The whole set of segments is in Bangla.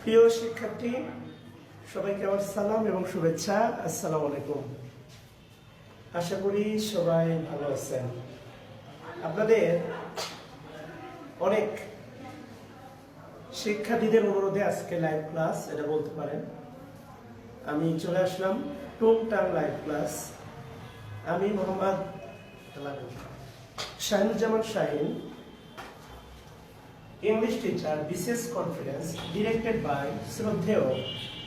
প্রিয় শিক্ষার্থী সবাইকে আমার সালাম এবং শুভেচ্ছা। আসসালামু আলাইকুম। আশা করি সবাই ভালো আছেন। আপনাদের অনেক শিক্ষার্থীদের অনুরোধে আজকে লাইভ ক্লাস এটা বলতে পারেন আমি চলে আসলাম টুংটাং লাইভ ক্লাস। আমি Mohammad Shahinuzzaman Shahin, English teacher, BCS conference directed by Shraddheyo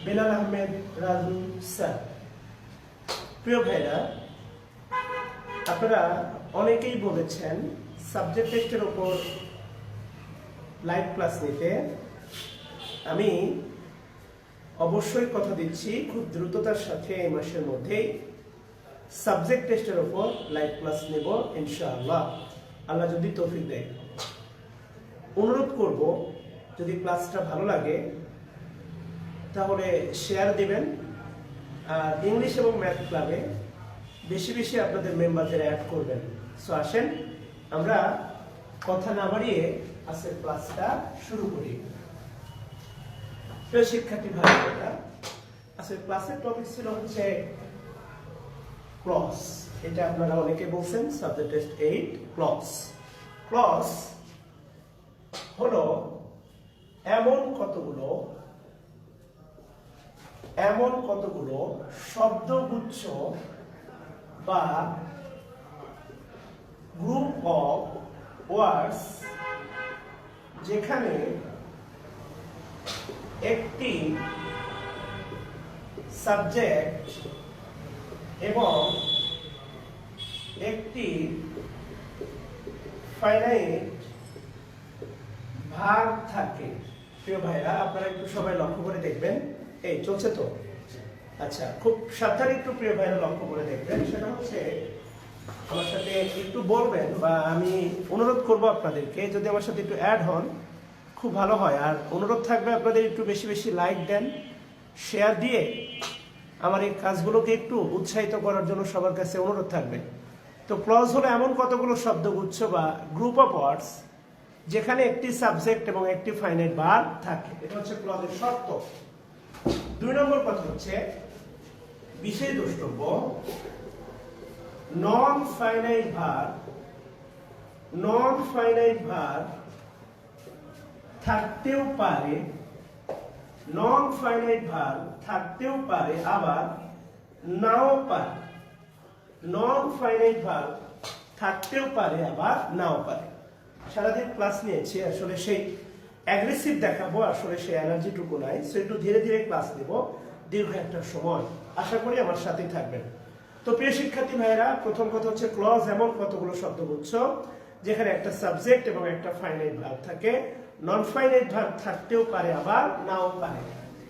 Belal Ahmed Raju sir. প্রিয় ভাইরা, আপনারা অনেকেই বলেছেন সাবজেক্ট টেস্টের উপর লাইভ ক্লাস নিতে। আমি অবশ্যই কথা দিচ্ছি খুব দ্রুততার সাথে এই মাসের মধ্যেই সাবজেক্ট টেস্টের উপর লাইভ ক্লাস নেব ইনশাআল্লাহ, আল্লাহ যদি তৌফিক দেয়। অনুরোধ করব যদি ক্লাসটা ভালো লাগে তাহলে শেয়ার দিবেন, আর ইংলিশ এবং ম্যাথ ক্লাবে বেশি বেশি আপনাদের মেম্বারদের অ্যাড করবেন। সো আসেন আমরা কথা না বাড়িয়ে আজকের ক্লাসটা শুরু করি। প্রিয় শিক্ষার্থী ভাইরা, আজকের ক্লাসের টপিক ছিল হচ্ছে ক্লজ। এটা আপনারা অনেকে বলছেন সাবজেক্ট টেস্ট 8 ক্লজ। ক্লজ হলো এমন কতগুলো শব্দগুচ্ছ বা গ্রুপ অফ ওয়ার্ডস যেখানে একটি সাবজেক্ট এবং একটি ফাইনাইট ভাগ থাকে। প্রিয় ভাইরা, আপনারা একটু সবাই লক্ষ্য করে দেখবেন। এই চলছে তো? আচ্ছা, খুব সাবধানে একটু প্রিয় ভাইরা লক্ষ্য করে দেখবেন। সেটা হচ্ছে আমার সাথে একটু বলবেন, বা আমি অনুরোধ করব আপনাদেরকে যদি আমার সাথে একটু অ্যাড হন খুব ভালো হয়। আর অনুরোধ থাকবে আপনাদের একটু বেশি বেশি লাইক দেন, শেয়ার দিয়ে আমার এই কাজগুলোকে একটু উৎসাহিত করার জন্য সবার কাছে অনুরোধ থাকবে। তো ক্লজ হলো এমন কতগুলো শব্দগুচ্ছ বা গ্রুপ অফ ওয়ার্ডস যেখানে একটি সাবজেক্ট এবং একটি ফাইনাইট ভার্ব থাকে। এটা হচ্ছে ক্লজের শর্ত। 2 নম্বর কথা হচ্ছে বিশেষ দ্রষ্টব্য। নন ফাইনাইট ভার্ব থাকতেও পারে, আবার নাও পারে। সারাদিন ক্লাস নিয়েছি, আসলে সেই অ্যাগ্রেসিভ দেখাবো, আসলে সেই এনার্জিটুকু নাই। সো একটু ধীরে ধীরে ক্লাস দেব দীর্ঘ একটা সময়। আশা করি আমার সাথেই থাকবেন। তো প্রিয় শিক্ষার্থী ভাইয়েরা, প্রথম কথা হচ্ছে ক্লজ এমন কতগুলো শব্দগুচ্ছ যেখানে একটা সাবজেক্ট এবং একটা ফাইনাইট ভার্ব থাকে। নন ফাইনাইট ভার্ব থাকতেও পারে, আবার নাও পারে।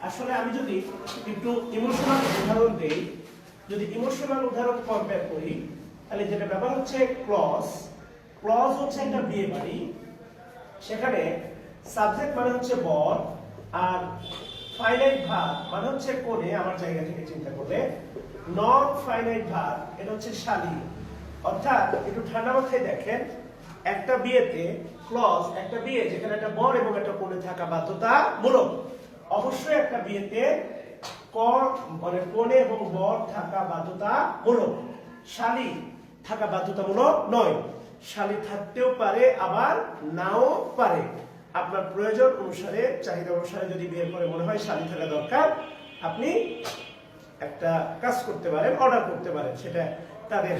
আসলে আমি যদি একটু ইমোশনাল উদাহরণ দেই, কম্পেয়ার করি, তাহলে যেটা ব্যাপার হচ্ছে ক্লজ হচ্ছে একটা বিয়ে বাড়ি। সেখানে সাবজেক্ট মানে হচ্ছে বর, আর ফাইনাইট ভার্ব মানে হচ্ছে কোণে। আমার জায়গা থেকে চিন্তা করলে নন ফাইনাইট ভার্ব এটা হচ্ছে শালী। অর্থাৎ একটু ঠান্ডা মাথায় দেখেন, একটা বিয়েতে ক্লজ, একটা বিয়ে যেখানে একটা বর এবং একটা কোণে থাকা বাধ্যতামূলক। অবশ্যই একটা বিয়েতে মানে কোণে এবং বর থাকা বাধ্যতামূলক, শালী থাকা বাধ্যতামূলক নয়। শালী থাকতেও পারে, আবার নাও পারে। আপনার প্রয়োজন অনুসারে, চাহিদা অনুসারে যদি বিয়ের পরে মনে হয় শালী থাকা দরকার, আপনি একটা কাজ করতে পারেন, অর্ডার করতে পারেন। সেটা তাদের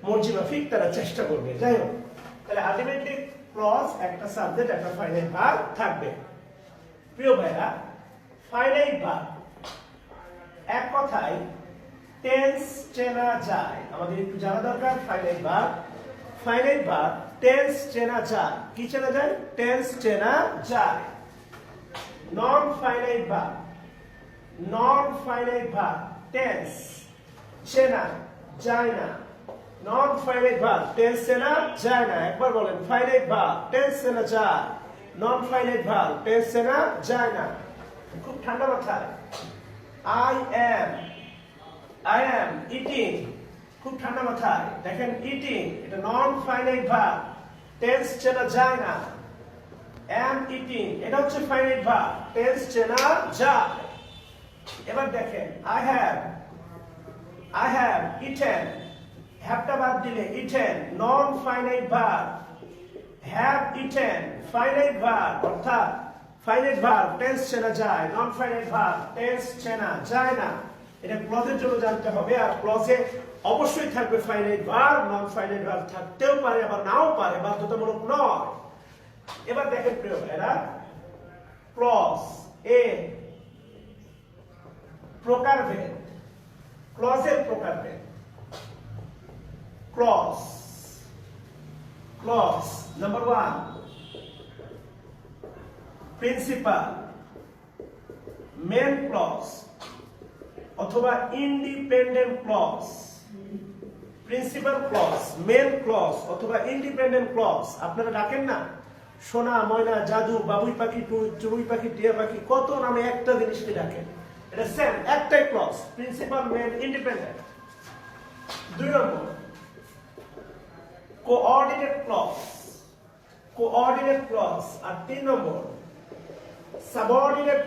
মর্জি মাফিক তারা চেষ্টা করবে। যাই হোক, তাহলে আলটিমেটলি ক্লজ একটা সাবজেক্ট, একটা ফাইনাইট ভার্ব থাকবে। প্রিয় ভাইরা, ফাইনাইট ভার্ব এক কথায় টেন্স চেনা যায়। আমাদের একটু জানা দরকার ফাইনাইট ভার্ব টেন্স চেনা যায়। কি চেনা যায়? টেন্স চেনা যায়। নন ফাইনাইট ভার্ব টেন্স চেনা যায় না। নন ফাইনাইট ভার্ব টেন্স চেনা যায় না। একবার বলেন, ফাইনাইট ভার্ব টেন্স চেনা যায়, নন ফাইনাইট ভার্ব টেন্স চেনা যায় না। খুব ঠান্ডা মাথায়। I am eating, খুব ঠান্ডা মাথায় দেখেন, ইটিং এটা নন ফাইনাইট ভার্ব, টেন্স চেনা যায় না। am eating, এটা হচ্ছে ফাইনাইট ভার্ব, টেন্স চেনা যায়। এবার দেখেন I have eaten, হ্যাভটা বাদ দিলে eaten non finite verb, have eaten finite verb, অর্থাৎ ফাইনাইট ভার্ব টেন্স চেনা যায়, নন ফাইনাইট ভার্ব টেন্স চেনা যায় না। এটা ক্লজের জন্য জানতে হবে, আর ক্লজে অবশ্যই থাকবে ফাইনাইট ভার্ব, নন ফাইনাইট ভার্ব থাকতেও পারে আবার নাও পারে, বাধ্যতামূলক নয়। এবার দেখেন প্রিয় ভাইরা, ক্লজ এ প্রকারভেদ, ক্লজের প্রকারভেদ। Clause number 1 principal, main clause অথবা independent clause. Principal clause, main clause অথবা ইন্ডিপেন্ডেন্ট ক্লজ। আপনারা ডাকেন না সোনা, ময়না, জাদু, বাবুই পাখি, চড়ুই পাখি, টিয়া পাখি, কত নামে একটা জিনিসকে ডাকেন, এটা সেম একটাই ক্লজ, প্রিন্সিপাল, মেন, ইন্ডিপেন্ডেন্ট। 2 নম্বর কোঅর্ডিনেট ক্লজ, আর 3 নম্বর সাবঅর্ডিনেট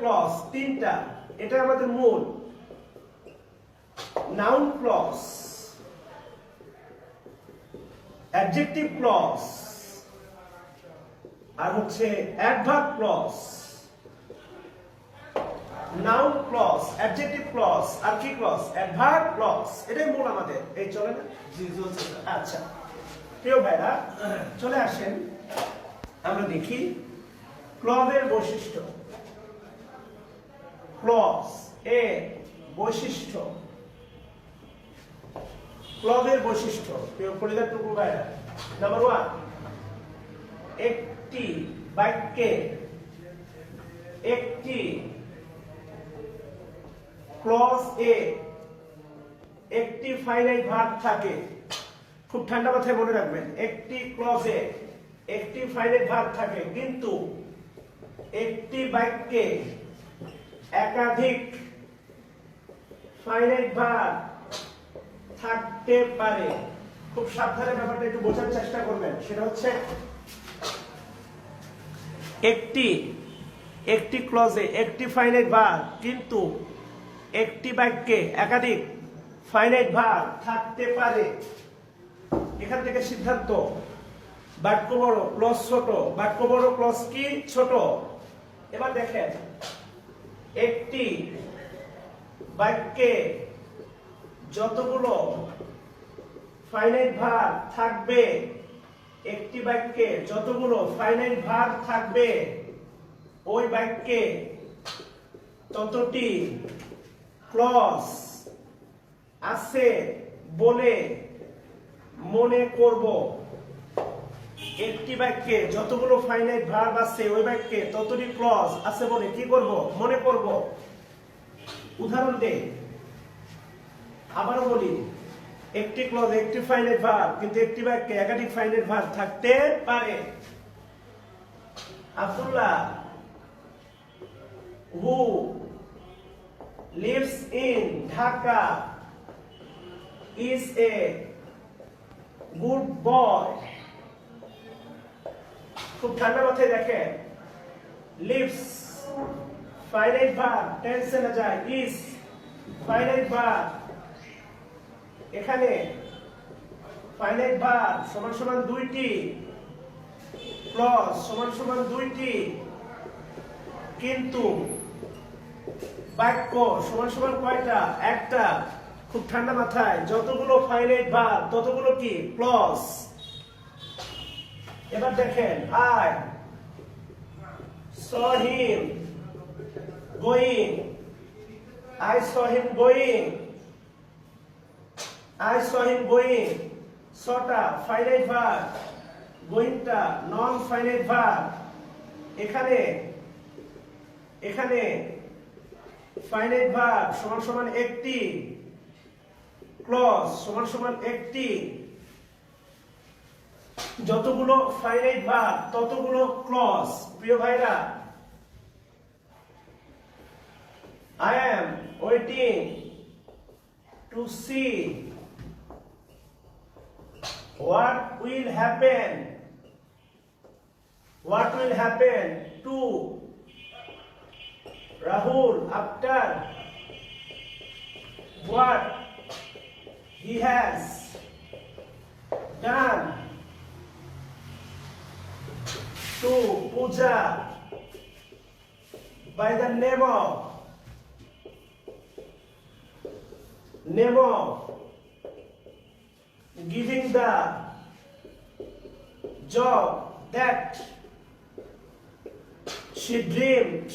ক্লজ। তিনটা, এটা আমাদের মূল। নাউন ক্লজ, অ্যাডজেক্টিভ ক্লজ, আর হচ্ছে adverb clause. Noun clause, adjective clause, আর কি ক্লজ? Adverb clause. এটাই মূল আমাদের। এই চলে না? আচ্ছা প্রিয় ভাইরা, চলে আসেন আমরা দেখি ক্লজের বৈশিষ্ট্য। ক্লজ এর বৈশিষ্ট্য, ক্লজের বৈশিষ্ট্য প্রিয় পরিদারটুকু ভাইরা। নাম্বার 1, একটি বাক্যে একটি ক্লজ এ একটি ফাইনাইট ভার্ব থাকে। খুব ঠান্ডা মাথায় মনে রাখবেন, একটি ক্লজে একটি ফাইনাইট ভার্ব থাকে, কিন্তু একটি বাক্যে একাধিক ফাইনাইট ভার্ব থাকতে পারে। খুব সাবধানে ব্যাপারটা একটু বোঝার চেষ্টা করবেন। সেটা হচ্ছে একটি ক্লজে একটি ফাইনাইট ভার্ব, কিন্তু একটি বাক্যে একাধিক ফাইনাইট ভার্ব থাকতে পারে। এখান থেকে সিদ্ধান্ত, বাক্য বড় ক্লজ ছোট, বাক্য বড় ক্লজ কি ছোট। এবার দেখেন, একটি বাক্যে যতগুলো ফাইনাইট ভার্ব থাকবে, একটি বাক্যে যতগুলো ফাইনাইট ভার্ব থাকবে, ওই বাক্যে ততটি ক্লজ আছে বলে মনে করব। একটি বাক্যে যতগুলো ফাইনাইট ভার্ব আছে, ওই বাক্যে ততটি ক্লজ আছে বলে কি করব? মনে করব। উদাহরণ দেই, আবারও বলি, একটি ক্লজ একটি ফাইনাইট ভার্ব, কিন্তু একটি বাক্যে একাধিক ফাইনাইট ভার্ব থাকতে পারে। Abdullah who lives in Dhaka is a good boy. খুব ঠান্ডা মাথায় দেখেন, lives ফাইনাইট ভার্ব টেন্সে না যায়, is ফাইনাইট ভার্ব। এখানে ফাইনাইট ভার্ব সমান সমান 2টি, ক্লজ সমান সমান 2টি, কিন্তু বাক্য সমান সমান কয়টা? একটা। খুব ঠান্ডা মাথায়, যতগুলো ফাইনাইট ভার্ব ততগুলো কি? ক্লজ। এবার দেখেন, I saw him going, I saw him going, I saw him going, sawটা ফাইনাইট ভার্ব, গোয়িংটা নন ফাইনাইট ভার্ব। এখানে ফাইনাইট ভার্ব সমান সমান একটি, ক্লজ সমান সমান একটি, যতগুলো ফাইনাইট ভার্ব ততগুলো ক্লজ। প্রিয় ভাইরা, I am waiting to see What will happen? What will happen to Rahul after what he has done to Pooja by the name of giving the job that she dreamed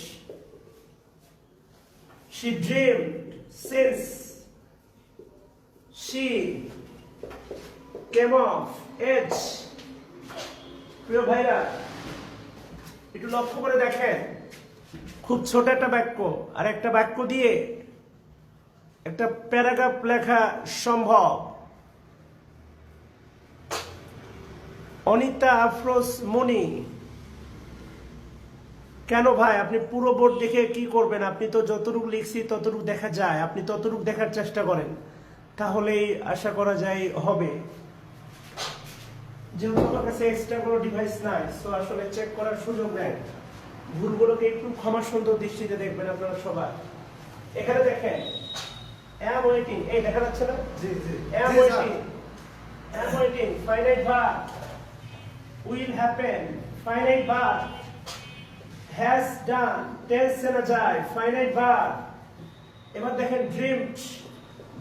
since she came of age. প্রিয় ভাইরা, একটু লক্ষ্য করে দেখেন, খুব ছোট একটা বাক্য আর একটা বাক্য দিয়ে একটা প্যারাগ্রাফ লেখা সম্ভব। অনিতা আফরোজ মনি, কেন ভাই আপনি পুরো বোর্ড দেখে কি করবেন? আপনি তো যতটুকু লিখছি ততটুকু দেখা যায়, আপনি ততটুকু দেখার চেষ্টা করেন, তাহলেই আশা করা যায় হবে। যেহেতু আমার কাছে এক্সট্রা কোনো ডিভাইস নাই, সো আসলে চেক করার সুযোগ নেই। ভুলগুলোকে একটু ক্ষমা সুন্দর দৃষ্টিতে দেখবেন আপনারা সবাই। এখানে দেখেন am waiting, এই দেখা যাচ্ছে না? জি জি am waiting finite verb will happen, finite verb has done, tense না যায়, finite verb। এবার দেখেন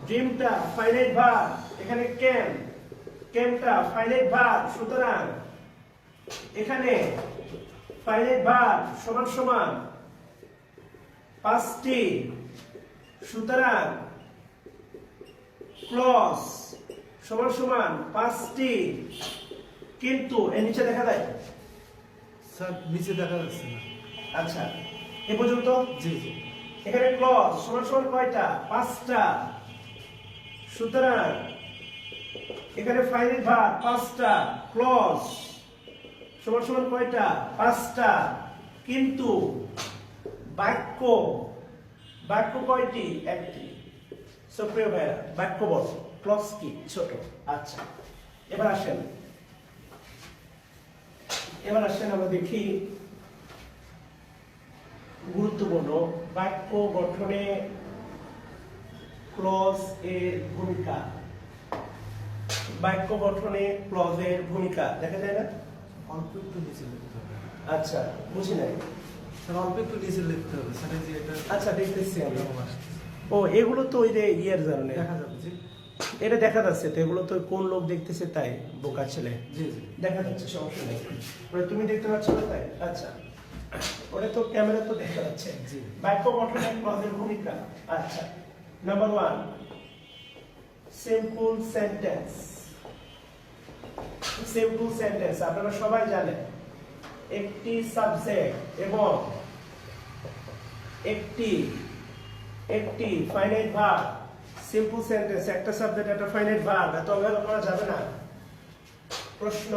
dreamটা finite verb, এখানে cameটা finite verb, সুতরাং এখানে finite verb সমান পাঁচটি, সুতরাং ক্লজ সমান পাঁচটি, কিন্তু এর নিচে দেখা যায় স্যার নিচে দেখা যাচ্ছে না। আচ্ছা এ পর্যন্ত। জি জি এখানে ক্লজ সমান কয়টা? পাঁচটা, সুতরাং এখানে ফাইনাইট ভার্ব পাঁচটা, ক্লজ সমান কয়টা? পাঁচটা, কিন্তু বাক্য কয়টি? একটি। সো প্রিয় ভাইরা, বাক্য বড়, ক্লজ কি ছোট। আচ্ছা এবার আসেন আমরা দেখি গুরুত্বপূর্ণ বাক্য গঠনে ক্লজ এর ভূমিকা। বাক্য গঠনে ক্লজের ভূমিকা দেখা যায় না? অল্প একটু নিচে লিখতে হবে। আচ্ছা বুঝি নাই স্যার অল্প একটু নিচে লিখতে হবে স্যার, এই যে এটা। আচ্ছা দেখতেছি আমি। এরকম আসছে। ও এগুলো তো ওই যে ইয়ার জানে দেখা যাবে জি এটা দেখা যাচ্ছে তো, এগুলো তো কোন লোক দেখতেছে তাই, বোকা ছেলে। জি জি দেখা যাচ্ছে, সমস্যা নেই। ওটা তুমি দেখতে পাচ্ছ না তাই? আচ্ছা ওটা তো ক্যামেরা তো দেখা যাচ্ছে। জি। বাক্য গঠনে ক্লজের ভূমিকা। আচ্ছা number 1, simple sentence. Simple sentence আপনারা সবাই জানেন, একটি সাবজেক্ট এবং একটি ফাইনাইট ভার্ব। সিম্পল সেন্টেন্স, একটা সাবজেক্ট একটা ফাইনাইট ভার্ব, এত অবহেলা করা যাবে না। প্রশ্ন,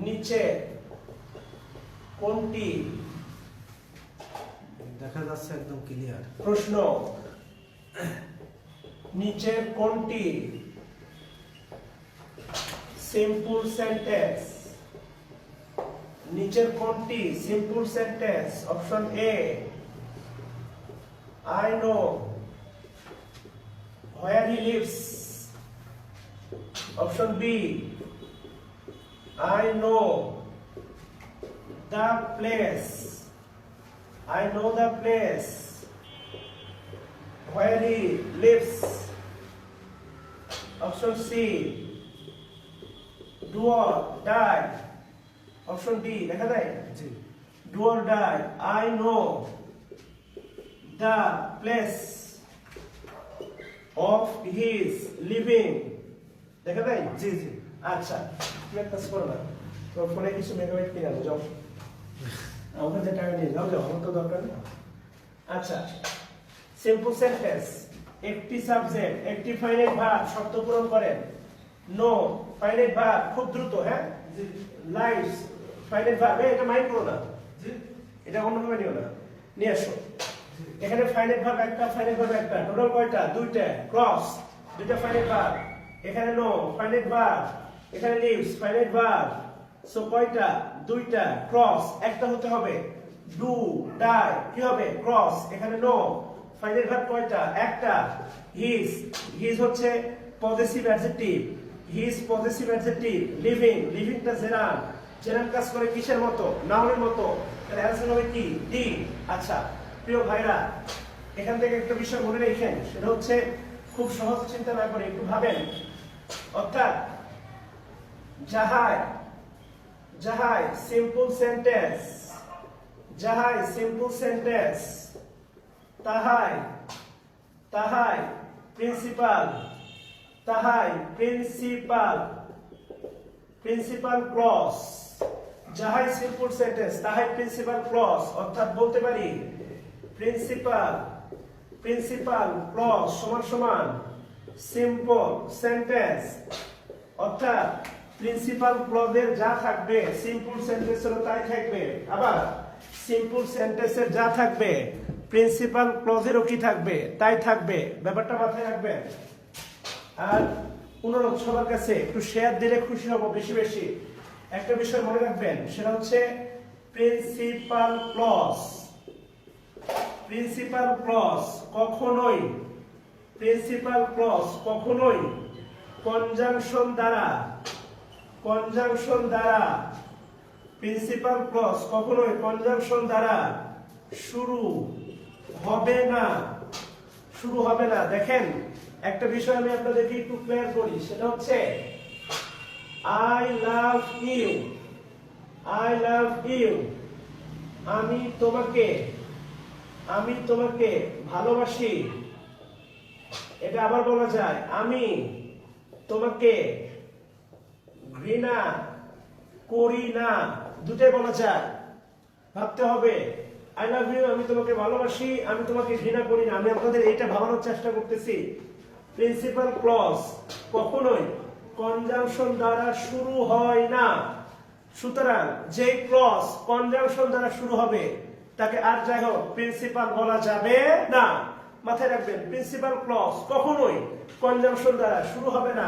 নিচে কোনটি? দেখা যাচ্ছে একদম ক্লিয়ার। প্রশ্ন, নিচের কোনটি সিম্পল সেন্টেন্স? নিচের কোনটি simple sentence? Option A, I know where he lives. Option B, I know the place. I know the place where he lives. Option C, do or die. Option D, দেখা যায়? জি Do or die. I know the place of his living. দেখা যায়? জি জি আচ্ছা তুমি একটা কাজ করো না, তোমার ফোনে কিছু মেগাবাইট কিনে আনো, যাও আমাকে যে টাকা নিয়ে যাও, আমার তো দরকার না। আচ্ছা সিম্পল সেন্টেন্স, একটি সাবজেক্ট একটি ফাইনাইট ভার্ব, শর্ত পূরণ করেন। নো ফাইনাইট ভার্ব, খুব দ্রুত, হ্যাঁ লাইফ ফাইনাইট ভার্ব, এটা মাইন্ড করো না, জি এটা অন্যভাবে নিও না, নিয়ে আসো। এখানে ফাইনাইট ভার্ব একটা, ফাইনাইট ভার্ব একটা, টোটাল কয়টা? দুইটা। ক্রস, দুইটা ফাইনাইট ভার্ব। এখানে নো ফাইনাইট ভার্ব, এখানে লিভস ফাইনাইট ভার্ব। সো কয়টা? দুইটা। ক্রস একটা হতে হবে। ডু ডাই কি হবে? ক্রস। এখানে নো ফাইনাইট ভার্ব কয়টা? একটা। হিজ, হিজ হচ্ছে possessive adjective, his possessive adjective. Living, লিভিংটা জেনার, জেনার কাজ করে কিসের মতো? নাউনের মতো। তাহলে অ্যান্সার হবে কি? ডি। আচ্ছা প্রিয় ভাইরা, এখান থেকে একটা বিষয় মনে রেখেন, সেটা হচ্ছে খুব সহজ, চিন্তা না করে একটু ভাবেন। অর্থাৎ যাহাই, যাহাই সিম্পল সেন্টেন্স, যাহাই সিম্পল সেন্টেন্স, তাহাই, তাহাই প্রিন্সিপাল, তাহাই প্রিন্সিপাল, প্রিন্সিপাল ক্লজ। যাহাই সিম্পল সেন্টেন্স, তাহাই প্রিন্সিপাল ক্লজ। অর্থাৎ বলতে পারি প্রিন্সিপাল, প্রিন্সিপাল ক্লজ সমান সমান সিম্পল সেন্টেন্স। অর্থাৎ প্রিন্সিপাল ক্লজের যা থাকবে সিম্পল সেন্টেন্সেরও তাই থাকবে, আবার সিম্পল সেন্টেন্সের যা থাকবে প্রিন্সিপাল ক্লজেরও কি থাকবে? তাই থাকবে। ব্যাপারটা মাথায় রাখবেন। আর অনুরোধ সবার কাছে একটু শেয়ার দিলে খুশি হব বেশি বেশি। একটা বিষয় মনে রাখবেন, সেটা হচ্ছে প্রিন্সিপাল ক্লজ, প্রিন্সিপাল ক্লজ কখনোই, প্রিন্সিপাল ক্লজ কখনোই কনজাংশন দ্বারা, কনজাংশন দ্বারা, প্রিন্সিপাল ক্লজ কখনোই কনজাংশন দ্বারা শুরু হবে না, শুরু হবে না। দেখেন একটা বিষয় আমি আপনাদেরকে একটু ক্লিয়ার করি, সেটা হচ্ছে I love you, I love you, আমি তোমাকে, আমি তোমাকে ভালোবাসি। এটা আবার বলা যায়, আমি তোমাকে ঘৃণা করি না, দুটাই বলা যায়। ভাবতে হবে আই লাভ ইউ, আমি তোমাকে ভালোবাসি, আমি তোমাকে ঘৃণা করি না। আমি আপনাদের এটা ভাবানোর চেষ্টা করতেছি। প্রিন্সিপাল ক্লজ কখনোই কনজাংশন দ্বারা শুরু হয় না। সুতরাং যে ক্লজ কনজাংশন দ্বারা শুরু হবে তাকে আর যাই হোক প্রিন্সিপাল বলা যাবে না। মাথায় রাখবেন, প্রিন্সিপাল ক্লজ কখনোই কনজাংশন দ্বারা শুরু হবে না।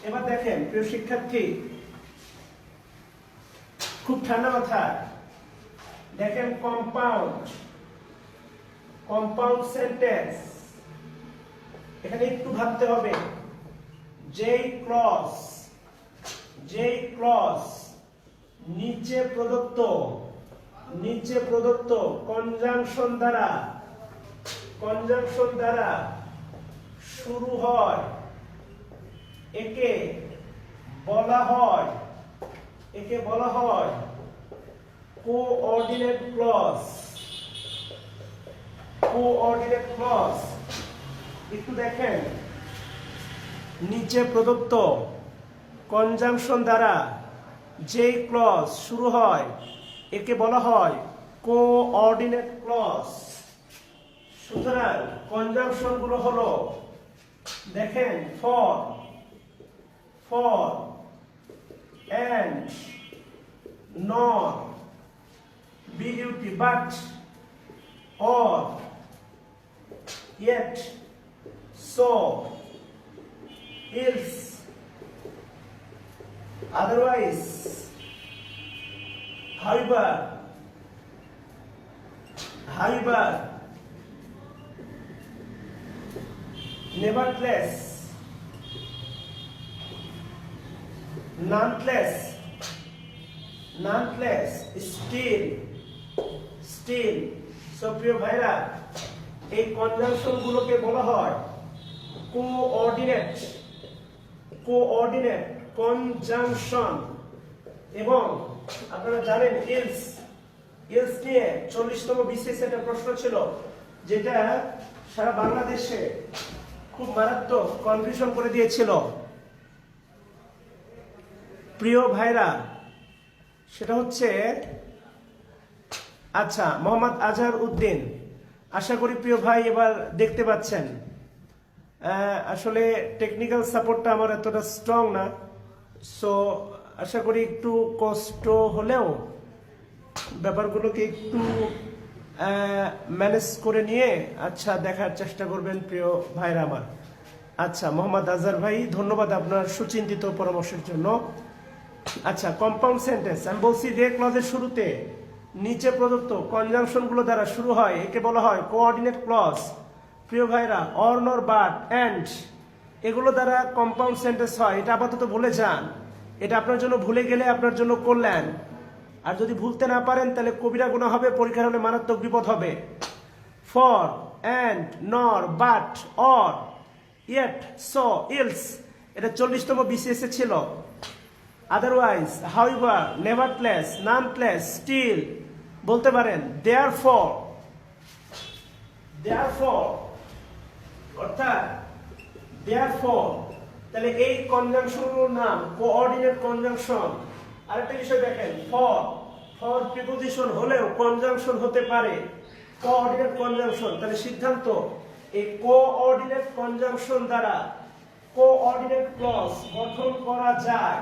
এবার দেখেন প্রিয় শিক্ষার্থী, খুব ঠান্ডা মাথায় দেখেন কম্পাউন্ড, কম্পাউন্ড সেন্টেন্স। এখানে একটু ভাবতে হবে, যেই ক্লজ, যেই ক্লজ নিচে প্রদত্ত, নিচে প্রদত্ত কনজাংশন দ্বারা, কনজাংশন দ্বারা শুরু হয় একে বলা হয়, একে বলা হয় কোঅর্ডিনেট ক্লজ, কোঅর্ডিনেট ক্লজ। একটু দেখেন, নিচে প্রদত্ত কনজাংশন দ্বারা যে ক্লজ শুরু হয় একে বলা হয় কোঅর্ডিনেট ক্লজ। সুতরাং কনজাংশন গুলো হলো, দেখেন ফর, ফর এন্ড, নট, বিউটি but, or, yet, so, else, otherwise, however, however, nevertheless, nonetheless, nonetheless, still, still। So প্রিয় ভাইরা, এই কনজাংশন গুলোকে বলা হয় কোঅর্ডিনেট, কোঅর্ডিনেট কনজাংশন। এবং আপনারা জানেন এলস, এলস নিয়ে 40তম বিসিএস একটা প্রশ্ন ছিল, যেটা সারা বাংলাদেশে খুব মারাত্মক কনফিউশন করে দিয়েছিল। প্রিয় ভাইরা, সেটা হচ্ছে, আচ্ছা মোহাম্মদ আজহার উদ্দিন, আশা করি প্রিয় ভাই এবার দেখতে পাচ্ছেন। আসলে টেকনিক্যাল সাপোর্টটা আমার এতটা স্ট্রং না, সো আশা করি একটু কষ্ট হলেও ব্যাপারগুলোকে একটু ম্যানেজ করে নিয়ে আচ্ছা দেখার চেষ্টা করবেন প্রিয় ভাইরা আমার। আচ্ছা, মোহাম্মদ আজহার ভাই, ধন্যবাদ আপনার সুচিন্তিত পরামর্শের জন্য। আচ্ছা, কম্পাউন্ড সেন্টেন্স আমি বলছি যে ক্লজের শুরুতে নিচে প্রদত্ত কনজাংশনগুলো দ্বারা শুরু হয়, একে বলা হয় কোঅর্ডিনেট ক্লজ। প্রিয় ভাইরা, অর, নর, বাট, এন্ড এগুলো দ্বারা কম্পাউন্ড সেন্টেন্স হয়। এটা আপাতত ভুলে যান, এটা আপনার জন্য ভুলে গেলে আপনার জন্য কল্যাণ। আর যদি ভুলতে না পারেন তাহলে কবিরা গুনাহ হবে, পরীক্ষার হলে মারাত্মক বিপদ হবে। ফর, এন্ড, নর, but, or, yet, so, else, এটা 40তম বিসিএস এ ছিল। আদারওয়াইজ, হাউএভার, নেভারথলেস, নানথলেস, স্টিল বলতে পারেন। দেয়ারফর, দেয়ারফর অর্থাৎ দেয়ারফর, তাহলে এই কনজাংশনগুলোর নাম কোঅর্ডিনেট কনজাংশন। আরেকটা বিষয় দেখেন, ফর, ফর প্রিপোজিশন হলেও কনজাংশন হতে পারে, কোঅর্ডিনেট কনজাংশন। তাহলে সিদ্ধান্ত, এই কোঅর্ডিনেট কনজাংশন দ্বারা কোঅর্ডিনেট ক্লজ গঠন করা যায়।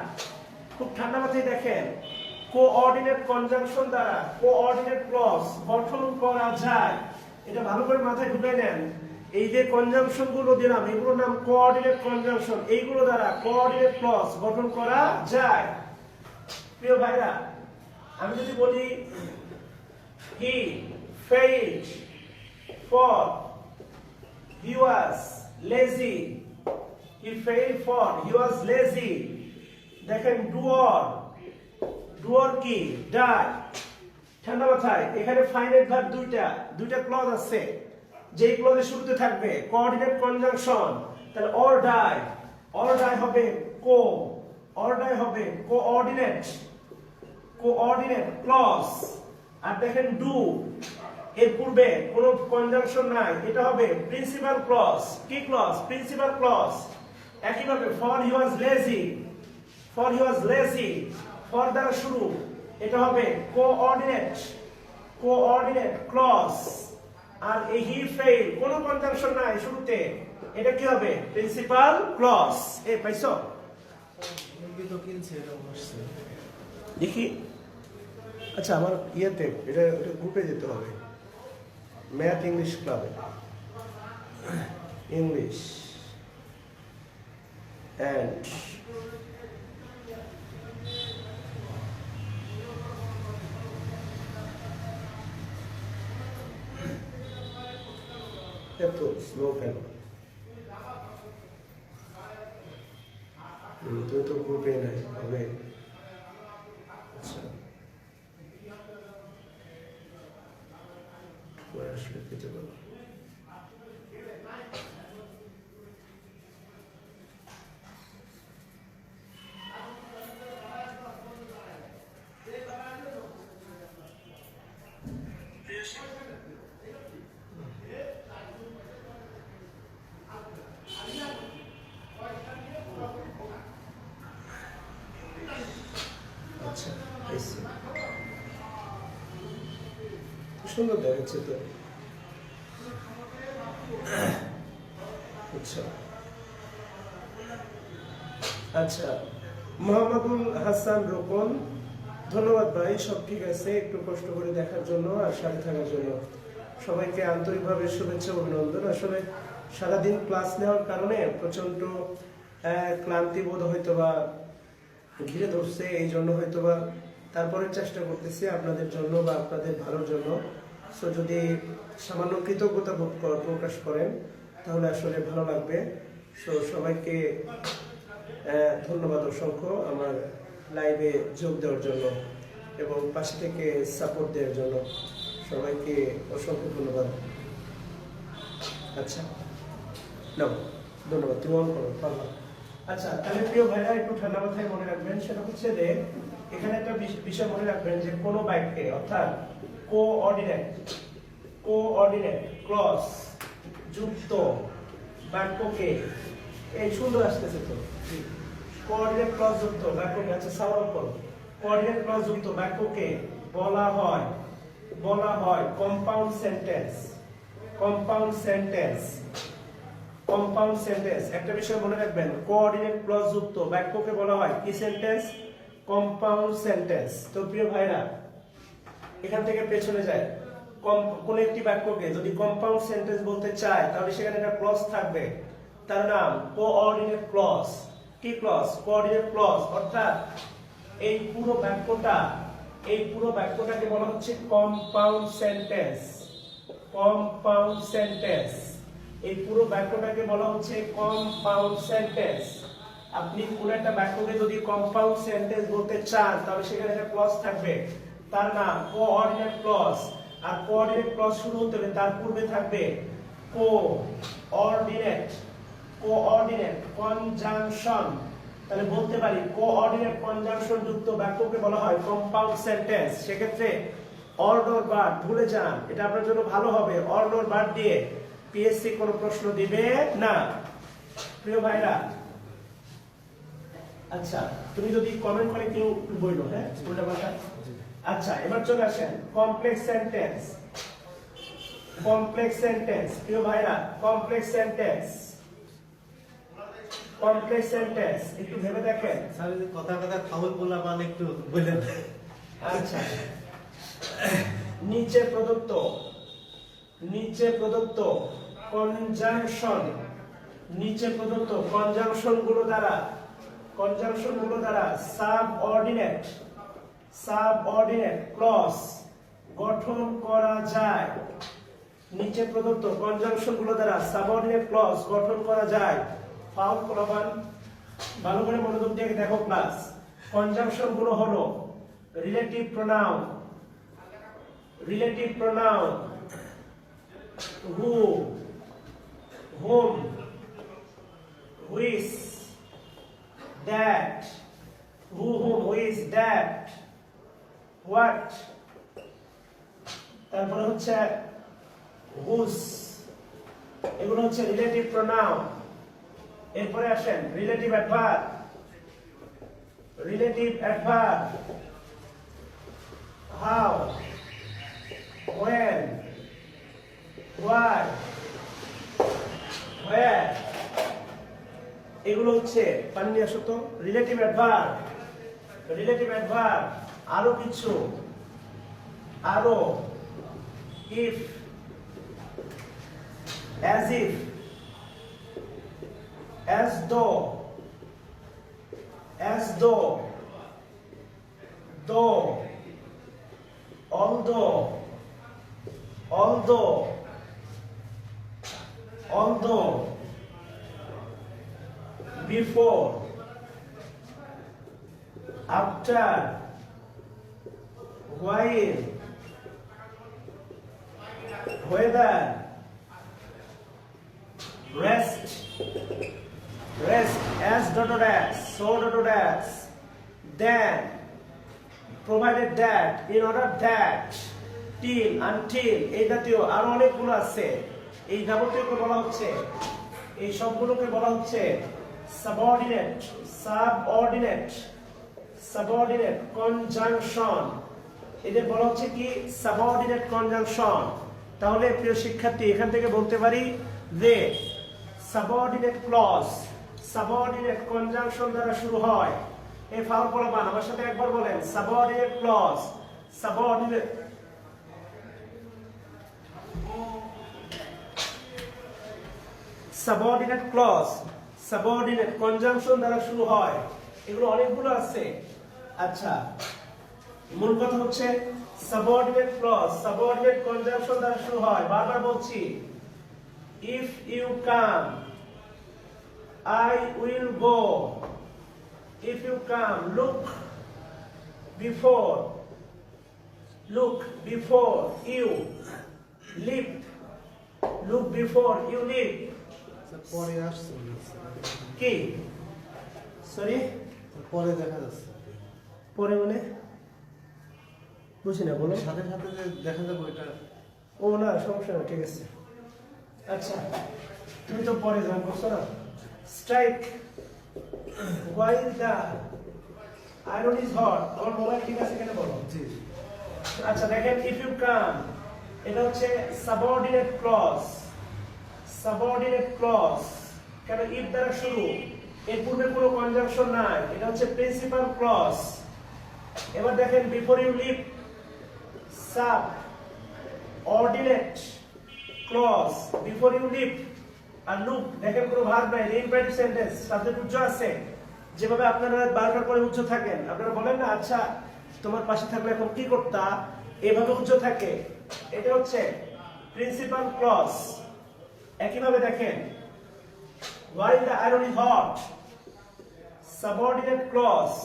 খুব ঠান্ডা মাথায় দেখেন, কোঅর্ডিনেট কনজাংশন দ্বারা কোঅর্ডিনেট ক্লজ গঠন করা যায়। এটা ভালো করে মাথায় ঢুকে নেন। এই যে কনজাংশন গুলো দিলাম, এগুলোর নাম কোঅর্ডিনেট কনজাংশন। এইগুলো দ্বারা কোঅর্ডিনেট ক্লজ গঠন করা যায়। প্রিয় ভাইরা, আমি যদি বলি হি failed for he was lazy, he failed for he was lazy। দেখেন ডুয়ার, ডুয়ার কি ডাই। ঠান্ডা মাথায়, এখানে ফাইনাইট ভার্ব দুইটা ক্লজ আছে, যেই ক্লজের শুরুতে থাকবে কোঅর্ডিনেট কনজাংশন। তাহলে অর ডাই হবে কো, অর ডাই হবে কোঅর্ডিনেট, কোঅর্ডিনেট ক্লজ। আর দেখেন ডু, এর পূর্বে কোনো কনজাংশন নাই, এটা হবে প্রিন্সিপাল ক্লজ। কি ক্লজ? Principal clause. একইভাবে for he was lazy, for he was lazy, for দ্বারা শুরু, এটা হবে কোঅর্ডিনেট, কোঅর্ডিনেট ক্লজ। আর এই হি ফেইল, কোনো কনজাংশন নাই শুরুতে, এটা কি হবে? Principal clause. এই পাইছো? মুরগি তো কিনছে, এটা বসছে। দেখি, আচ্ছা আমার ইয়েতে এটা গ্রুপে যেতে হবে, ম্যাথ ইংলিশ ক্লাবে, ইংলিশ অ্যান্ড এত স্লো কেন? তুই তো গ্রুপে নাই হবে। আচ্ছা, আসলে পেতে পারো। আচ্ছা, সুন্দর দেখাচ্ছে তো। আচ্ছা আচ্ছা, মোহাম্মদুল হাসান রোকন, ধন্যবাদ ভাই, সব ঠিক আছে, একটু কষ্ট করে দেখার জন্য আর সাথে থাকার জন্য সবাইকে আন্তরিকভাবে শুভেচ্ছা অভিনন্দন। আসলে সারাদিন ক্লাস নেওয়ার কারণে প্রচন্ড ক্লান্তি বোধ হয়তো বা ঘিরে ধরছে, এই জন্য হয়তো বা তারপরে চেষ্টা করতেছি আপনাদের জন্য বা আপনাদের ভালোর জন্য। সো যদি সামান্য কৃতজ্ঞতা বোধ প্রকাশ করেন তাহলে আসলে ভালো লাগবে। সো সবাইকে ধন্যবাদ অসংখ্য আমার লাইভে যোগ দেওয়ার জন্য এবং পাশে থেকে সাপোর্ট দেওয়ার জন্য সবাইকে অসংখ্য ধন্যবাদ। আচ্ছা নাও, ধন্যবাদ। তুমি অন করো, পারবা। আচ্ছা, তাহলে প্রিয় ভাইরা একটু ঠান্ডা মাথায় মনে রাখবেন, সেটা হচ্ছে যে এখানে একটা বিষয় মনে রাখবেন যে কোনো বাক্যে অর্থাৎ কোঅর্ডিনেট, কোঅর্ডিনেট ক্লজ যুক্ত বাক্যকে, এই সুন্দর আসতেছে তো, কোঅর্ডিনেট ক্লজ যুক্ত বাক্যকে, আচ্ছা সাউন্ড করো, কোঅর্ডিনেট ক্লজ যুক্ত বাক্যকে বলা হয় compound sentence, compound sentence, compound sentence. একটা বিষয় মনে রাখবেন, কোঅর্ডিনেট ক্লজ যুক্ত বাক্যকে বলা হয় কি সেন্টেন্স? Compound sentence. তো প্রিয় ভাইরা, এখান থেকে পেছনে যায়, কোন একটি বাক্যকে যদি কম্পাউন্ড সেন্টেন্স বলতে চায় তাহলে সেখানে একটা ক্লজ থাকবে। তার নাম কোঅর্ডিনেট ক্লজ। কি ক্লজ? Coordinate clause. অর্থাৎ এই পুরো বাক্যটাকে বলা হচ্ছে কম্পাউন্ড সেন্টেন্স। কম্পাউন্ড সেন্টেন্স, এই পুরো বাক্যটাকে বলা হচ্ছে কম্পাউন্ড সেন্টেন্স। আপনি পুরো একটা বাক্যকে যদি কম্পাউন্ড সেন্টেন্স বলতে চান তাহলে সেখানে একটা ক্লজ থাকবে, তার নাম কোঅর্ডিনেট ক্লজ। আর কোঅর্ডিনেট ক্লজ শুরু হতে হবে, তার পূর্বে থাকবে কোঅর্ডিনেট কনজাংশন। তাহলে বলতে পারি কোঅর্ডিনেট কনজাংশন যুক্ত বাক্যকে বলা হয় কম্পাউন্ড সেন্টেন্স। সেক্ষেত্রে অর নর বার্ড ভুলে যান, এটা আপনার জন্য ভালো হবে। অর নর বার্ড দিয়ে পিএসসি কোনো প্রশ্ন দিবে না, প্রিয় ভাইরা। আচ্ছা, তুমি যদি কমেন্ট করে কেউ বললো, হ্যাঁ উল্টা পাল্টা। আচ্ছা, এবার চলে আসেন কমপ্লেক্স সেন্টেন্স। কমপ্লেক্স সেন্টেন্স, প্রিয় ভাইরা, কমপ্লেক্স সেন্টেন্স। কমপ্লেক্স সেন্টেন্স একটু ভেবে দেখেন। স্যার কথা ফাউল বলা মানে একটু বলেন। আচ্ছা, নিচে প্রদত্ত কনজাংশন, নিচে প্রদত্ত কনজাংশন গুলো দ্বারা সাবঅর্ডিনেট ক্লজ গঠন করা যায়। নিচে প্রদত্ত কনজাংশন গুলো দ্বারা সাবঅর্ডিনেট ক্লজ গঠন করা যায়। ফাউল প্রমাণ, ভালো করে মনোযোগ দিয়ে দেখো ক্লাস। কনজাংশন গুলো হলো relative pronoun, who, whom, which, that, who, whom, which, that, what, তারপরে হচ্ছে whose, এগুলো হচ্ছে রিলেটিভ প্রোনাউন। এরপরে আসেন relative adverb. how, when, why, where, এগুলো হচ্ছে পানি নিয়ে আসো তো। রিলেটিভ অ্যাডভার্ব আরো কিছু, if, as if, as though, though, although, before, after, while, whether, rest, as dotted as, so dotted as, then, provided that, in order that, till, until, এই জাতীয় আরো অনেকগুলো আছে। এই যাবতীয়কে বলা হচ্ছে, এই সবগুলোকে বলা হচ্ছে সাবঅর্ডিনেট কনজাংশন। এদের বলা হচ্ছে কি? Subordinate conjunction. তাহলে প্রিয় শিক্ষার্থী, এখান থেকে বলতে পারি যে সাবঅর্ডিনেট ক্লজ সাবঅর্ডিনেট কনজাংশন দ্বারা শুরু হয়। এই ফাউল পড়াবান আমার সাথে একবার বলেন, সাবঅর্ডিনেট ক্লজ, সাবঅর্ডিনেট কনজাংশন দ্বারা শুরু হয়। এগুলো অনেকগুলো আছে। আচ্ছা, মূল কথা হচ্ছে সাবঅর্ডিনেট ক্লজ সাবঅর্ডিনেট কনজাংশন দ্বারা শুরু হয়। বারবার বলছি, if you come, I will go. If you come, look before you leap, look before you leap. পরে আসছে কি? সরি, পরে দেখা যাচ্ছে। পরে মানে বুঝি না, বলো। সাথে সাথে যে দেখা যাবে এটা। ও না, সমস্যা না, ঠিক আছে। আচ্ছা, তুমি তো পরে জয়েন করছো না। Strike while the iron is hot. আমার মোবাইল ঠিক আছে কেন বলো। জি। আচ্ছা দেখেন, if you come, এটা হচ্ছে সাবঅর্ডিনেট ক্লজ। কেন? if দ্বারা শুরু, এর পূর্বে কোনো কনজাংশন নাই, এটা হচ্ছে প্রিন্সিপাল ক্লজ। এবার দেখেন, before you leave, subordinate clause. Before you leave, আর লুক দেখেন কোনো ভার্ব নাই, ইনফিনিটিভ সেন্টেন্স, সাবজেক্ট উজ্জ আছে। যেভাবে আপনারা বারবার করে উজ্জ থাকেন, আপনারা বলেন না আচ্ছা তোমার পাশে থাকলে এখন কি করতা, এভাবে উজ্জ থাকে। এটা হচ্ছে প্রিন্সিপাল ক্লজ। একইভাবে দেখেন while the iron is hot, subordinate clause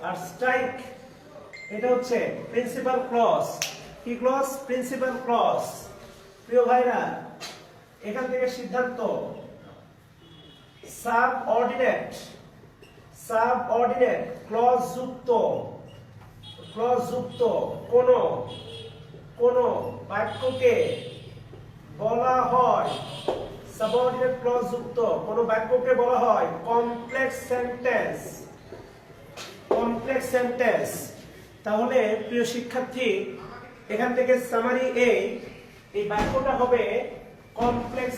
R strike, এটা হচ্ছে প্রিন্সিপাল ক্লজ। কি ক্লজ? Principal clause. প্রিয় ভাইরা, এখান থেকে সিদ্ধান্ত সাবঅর্ডিনেট ক্লজ যুক্ত কোন বাক্যকে বলা হয়, সাবঅর্ডিনেট ক্লজ যুক্ত কোন বাক্যকে বলা হয় কমপ্লেক্স সেন্টেন্স। তাহলে প্রিয় শিক্ষার্থী, এখান থেকে সামারি এই বাক্যটা হবে কমপ্লেক্স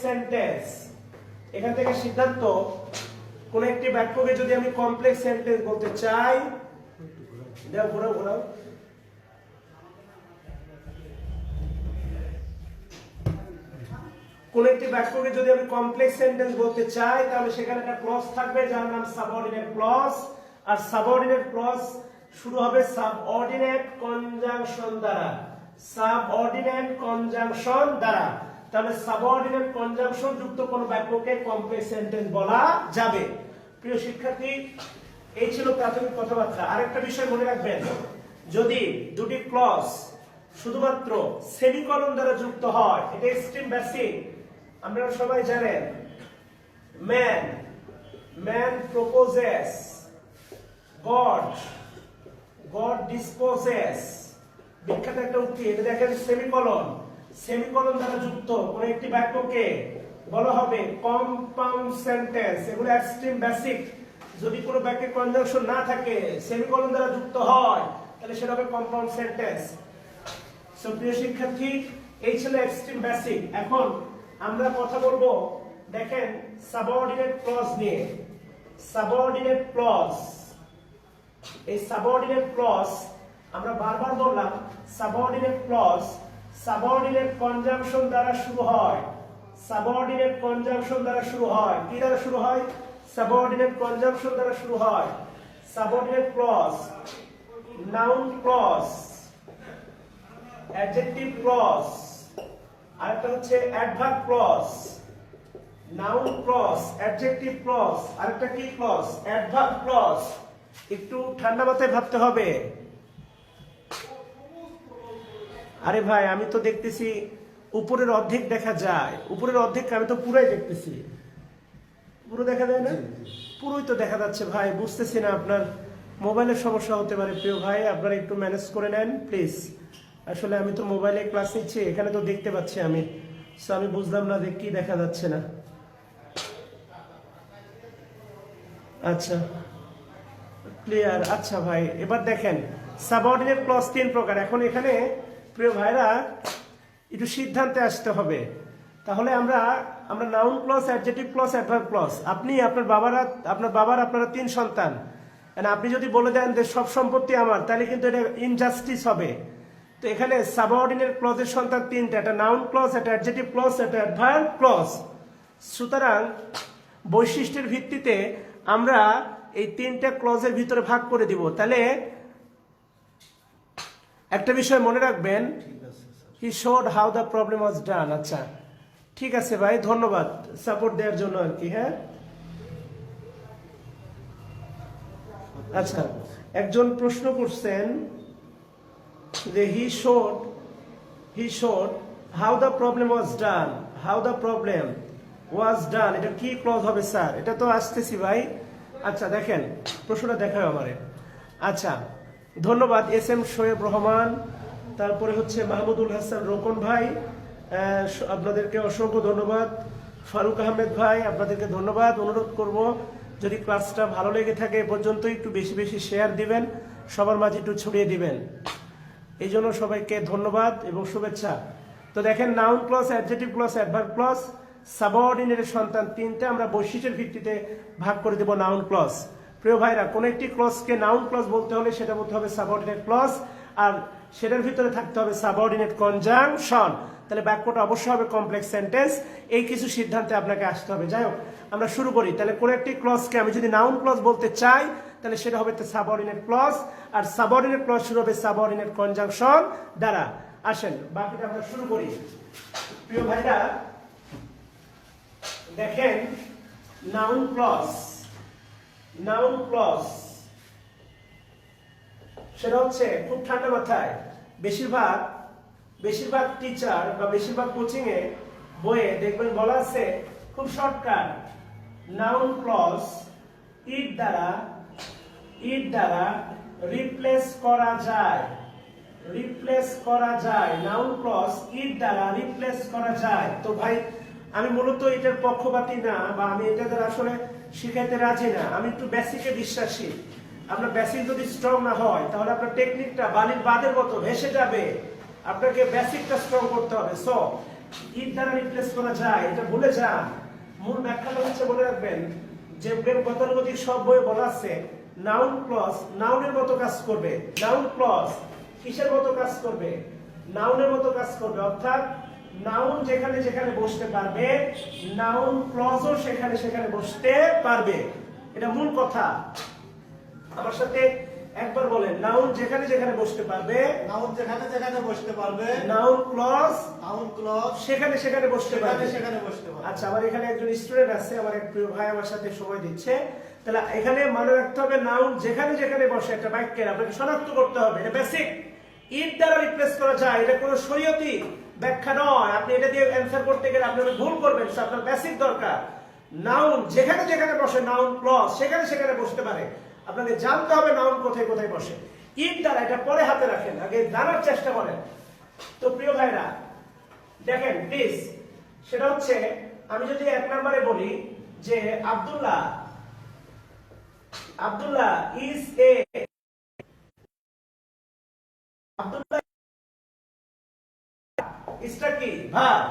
সেন্টেন্স। এখান থেকে সিদ্ধান্ত, কোন একটি বাক্যকে যদি আমি কমপ্লেক্স সেন্টেন্স বলতে চাই, ঘোরাও কোন একটি বাক্যকে যদি আমি কমপ্লেক্স সেন্টেন্স বলতে চাই, তাহলে সেখানে একটা ক্লজ থাকবে যার নাম সাবঅর্ডিনেট ক্লজ। আর সাবঅর্ডিনেট ক্লজ শুরু হবে সাবঅর্ডিনেট কনজাংশন দ্বারা। তাহলে সাবঅর্ডিনেট কনজাংশন যুক্ত কোন বাক্যকে কমপ্লেক্স সেন্টেন্স বলা যাবে। প্রিয় শিক্ষার্থী, এই ছিল প্রাথমিক কথাবার্তা। আরেকটা বিষয় মনে রাখবেন, যদি দুটি ক্লজ শুধুমাত্র সেমিকলন দ্বারা যুক্ত হয়, এটা এক্সট্রিম বেসিক। আপনারা সবাই জানেন ম্যান প্রপোজেস, গড ডিসপোজেস, বিখ্যাত একটা উক্তি। এটা দেখেন সেমিকলন দ্বারা যুক্ত কোন একটি বাক্যকে বলা হবে কম্পাউন্ড সেন্টেন্স। এগুলো এক্সট্রিম বেসিক। যদি কোনো বাক্যে কনজাংশন না থাকে, সেমিকলন দ্বারা যুক্ত হয়, তাহলে সেটা হবে কম্পাউন্ড সেন্টেন্স। সো প্রিয় শিক্ষার্থী, এই ছিল এক্সট্রিম বেসিক। এখন আমরা কথা বলবো, দেখেন সাবঅর্ডিনেট ক্লজ নিয়ে। এই সাবঅর্ডিনেট ক্লজ আমরা বারবার বললাম, সাবঅর্ডিনেট কনজাংশন দ্বারা শুরু হয়। কি দ্বারা শুরু হয়? সাবঅর্ডিনেট কনজাংশন দ্বারা শুরু হয়। Subordinate clause, noun clause, adjective clause, আরেকটা হচ্ছে adverb clause. Noun clause, adjective clause, আরেকটা কি ক্লজ? Adverb clause. একটু ঠান্ডা মাথায় ভাবতে হবে। আরে ভাই, আমি তো দেখতেছি উপরের অর্ধেক দেখা যায়। উপরের অর্ধেক আমি তো পুরাই দেখতেছি। পুরো দেখা যায় না? পুরোই তো দেখা যাচ্ছে ভাই। বুঝতেছি না, আপনার মোবাইলের সমস্যা হতে পারে। প্রিয় ভাই, আপনারা একটু ম্যানেজ করে নেন প্লিজ। আসলে আমি তো মোবাইলে ক্লাস নিচ্ছি, এখানে তো দেখতে পাচ্ছি আমি। সো আমি বুঝলাম না যে কি দেখা যাচ্ছে না। আচ্ছা, ক্লিয়ার। আচ্ছা ভাই, এবার দেখেন সাবঅর্ডিনেট ক্লজ 3 প্রকার। এখন এখানে প্রিয় ভাইরা একটু সিদ্ধান্তে আসতে হবে। তাহলে আমরা noun clause, adjective clause, adverb clause. আপনার বাবার আপনারা 3 সন্তান। আপনি যদি বলে দেন যে সব সম্পত্তি আমার, তাহলে কিন্তু এটা ইনজাস্টিস হবে। তো এখানে সাবঅর্ডিনেট ক্লজের সন্তান 3টা, একটা নাউন ক্লজ, একটা অ্যাডজেক্টিভ ক্লজ, একটা অ্যাডভার্ব ক্লজ। সুতরাং বৈশিষ্ট্যের ভিত্তিতে আমরা এই 3টা ক্লজের ভিতরে ভাগ করে দিব। তাহলে একটা বিষয় মনে রাখবেন, he showed how the problem was done. আচ্ছা, ঠিক আছে ভাই, ধন্যবাদ সাপোর্ট দেওয়ার জন্য আর কি। হ্যাঁ, আচ্ছা, একজন প্রশ্ন করছেন যে he showed how the problem was done. এটা কি ক্লজ হবে স্যার? এটা তো আসতেছি ভাই। আচ্ছা দেখেন, প্রশ্নটা দেখাও আমারে। আচ্ছা, ধন্যবাদ এস.এম. শোয়েব রহমান, তারপরে হচ্ছে মাহমুদুল হাসান রোকন ভাই, আপনাদেরকে অসংখ্য ধন্যবাদ। ফারুক আহমেদ ভাই, আপনাদেরকে ধন্যবাদ। অনুরোধ করব, যদি ক্লাসটা ভালো লেগে থাকে এ পর্যন্ত একটু বেশি বেশি শেয়ার দিবেন, সবার মাঝে একটু ছড়িয়ে দিবেন। এই জন্য সবাইকে ধন্যবাদ এবং শুভেচ্ছা। তো দেখেন, noun clause, adjective clause, adverb clause, সাবঅর্ডিনেটের সন্তান 3টা আমরা বৈশিষ্ট্যের ভিত্তিতে ভাগ করে দেব নাউন ক্লজ। প্রিয় ভাইরা, কোন একটি ক্লজকে নাউন ক্লজ বলতে হলে সেটা বলতে হবে সাবঅর্ডিনেট ক্লজ, আর সেটার ভিতরে থাকতে হবে সাবঅর্ডিনেট কনজাংশন। তাহলে বাক্যটা অবশ্যই হবে কমপ্লেক্স সেন্টেন্স। এই কিছু সিদ্ধান্তে আপনাকে আসতে হবে। যাই হোক, আমরা শুরু করি। তাহলে কোন একটি ক্লজকে আমি যদি নাউন ক্লজ বলতে চাই, তাহলে সেটা হবে সাবঅর্ডিনেট ক্লজ, আর সাবঅর্ডিনেট ক্লজ শুরু হবে সাবঅর্ডিনেট কনজাংশন দ্বারা। আসেন বাকিটা আমরা শুরু করি। প্রিয় ভাইরা দেখেন, নাউন ক্লজ, নাউন ক্লজ সেটা হচ্ছে খুব ঠান্ডা মাথায় বেশিরভাগ টিচার বা বেশিরভাগ কোচিং এ বইয়ে দেখবেন বলা আছে খুব শর্টকাট, নাউন ক্লজ ইট দ্বারা রিপ্লেস করা যায়, নাউন ক্লজ ইট দ্বারা রিপ্লেস করা যায়। তো ভাই আমি মূলত এটার পক্ষপাতী না, বা আমি এটা দ্বারা আসলে শিখাইতে রাজি না। আমি একটু বেসিকে বিশ্বাসী। আপনার বেসিক যদি স্ট্রং না হয়, তাহলে আপনার টেকনিকটা বালির বাঁধের মতো ভেসে যাবে। আপনাকে বেসিকটা স্ট্রং করতে হবে। সো ইট দ্বারা রিপ্লেস করা যায়, এটা ভুলে যান। মূল ব্যাখ্যাটা হচ্ছে মনে রাখবেন যে গতানুগতিক সব বইয়ে বলা আছে নাউন ক্লজ নাউনের মতো কাজ করবে। নাউন ক্লজ কিসের মতো কাজ করবে? নাউনের মতো কাজ করবে। অর্থাৎ নাউন যেখানে যেখানে বসতে পারবে, নাউন ক্লজও সেখানে সেখানে বসতে পারবে। এটা মূল কথা। আমার সাথে একবার বলেন, নাউন যেখানে যেখানে বসতে পারবে, নাউন যেখানে যেখানে বসতে পারবে, নাউন ক্লজ সেখানে সেখানে বসতে পারবে। সেখানে বসতে পারবে। আচ্ছা, আমার এখানে একজন স্টুডেন্ট আছে, আমার এক প্রিয় ভাই আমার সাথে সময় দিচ্ছে। তাহলে এখানে মনে রাখতে হবে নাউন যেখানে যেখানে বসে একটা বাক্যের আপনাকে শনাক্ত করতে হবে। এটা বেসিক। ইট দ্বারা রিপ্লেস করা যায়, এটা কোনো শরীয়তি ব্যাখ্যা নয়। আপনি এটা দিয়ে অ্যানসার করতে গেলে আপনি ভুল করবেন। আপনার বেসিক দরকার। নাউন যেখানে যেখানে বসে, নাউন ক্লজ সেখানে সেখানে বসতে পারে। আপনাকে জানতে হবে নাউন কোথায় কোথায় বসে। ইট দ্বারা এটা পরে হাতে রাখেন, আগে জানার চেষ্টা করেন। তো প্রিয় ভাইরা দেখেন প্লিজ, সেটা হচ্ছে আমি যদি এক নম্বরে বলি যে আব্দুল্লাহ ইজ এ, আব্দুল্লাহ ইজটা কি ভার্ব,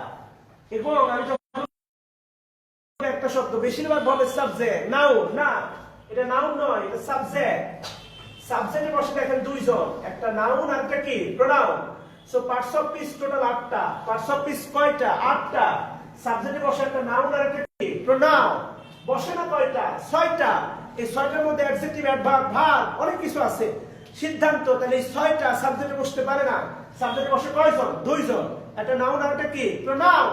এবং আমি যখন একটা শব্দ বেশিরভাগ ভাবে সাবজেক্ট, নাউন না, এটা নাউন নয়, এটা সাবজেক্ট। সাবজেক্টে বসে দেখেন দুইজন, একটা নাউন আর একটা কি pronoun. So parts of speech total 8টা। পার্টস অফ স্পিচ কয়টা? 8টা। সাবজেক্টে বসে একটা নাউন আর একটা কি প্রোনাউন। বসে না কয়টা? 6টা। এই 6টার মধ্যে অ্যাডজেক্টিভ, অ্যাডভার্ব, ভার্ব অনেক কিছু আছে। সিদ্ধান্ত, তাহলে এই 6টা সাবজেক্টে বসতে পারে না। সাবজেক্টে বসে কয়জন? দুইজন, একটা নাউন আর একটা কি প্রোনাউন।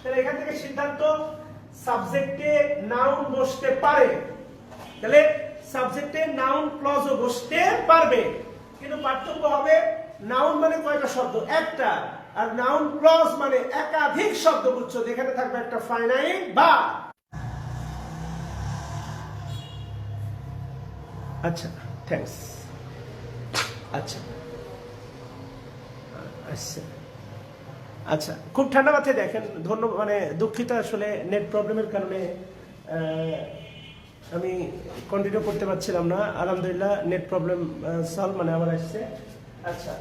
তাহলে এখান থেকে সিদ্ধান্ত, সাবজেক্টে নাউন বসতে পারে। তাহলে সাবজেক্টে নাউন ক্লজও বসতে পারবে, কিন্তু পার্থক্য হবে নাউন মানে কয়টা শব্দ? একটা। আর নাউন ক্লজ মানে একাধিক শব্দগুচ্ছ, যেখানে থাকবে একটা ফাইনাইট বা। আচ্ছা, থ্যাঙ্কস। আচ্ছা আচ্ছা, খুব ঠান্ডা মাথায় দেখেন। ধন্যবাদ, মানে দুঃখিত, আসলে নেট প্রবলেমের কারণে আমি কন্টিনিউ করতে পারছিলাম না। আলহামদুলিল্লাহ নেট প্রবলেম সলভ, মানে আমার আসছে। আচ্ছা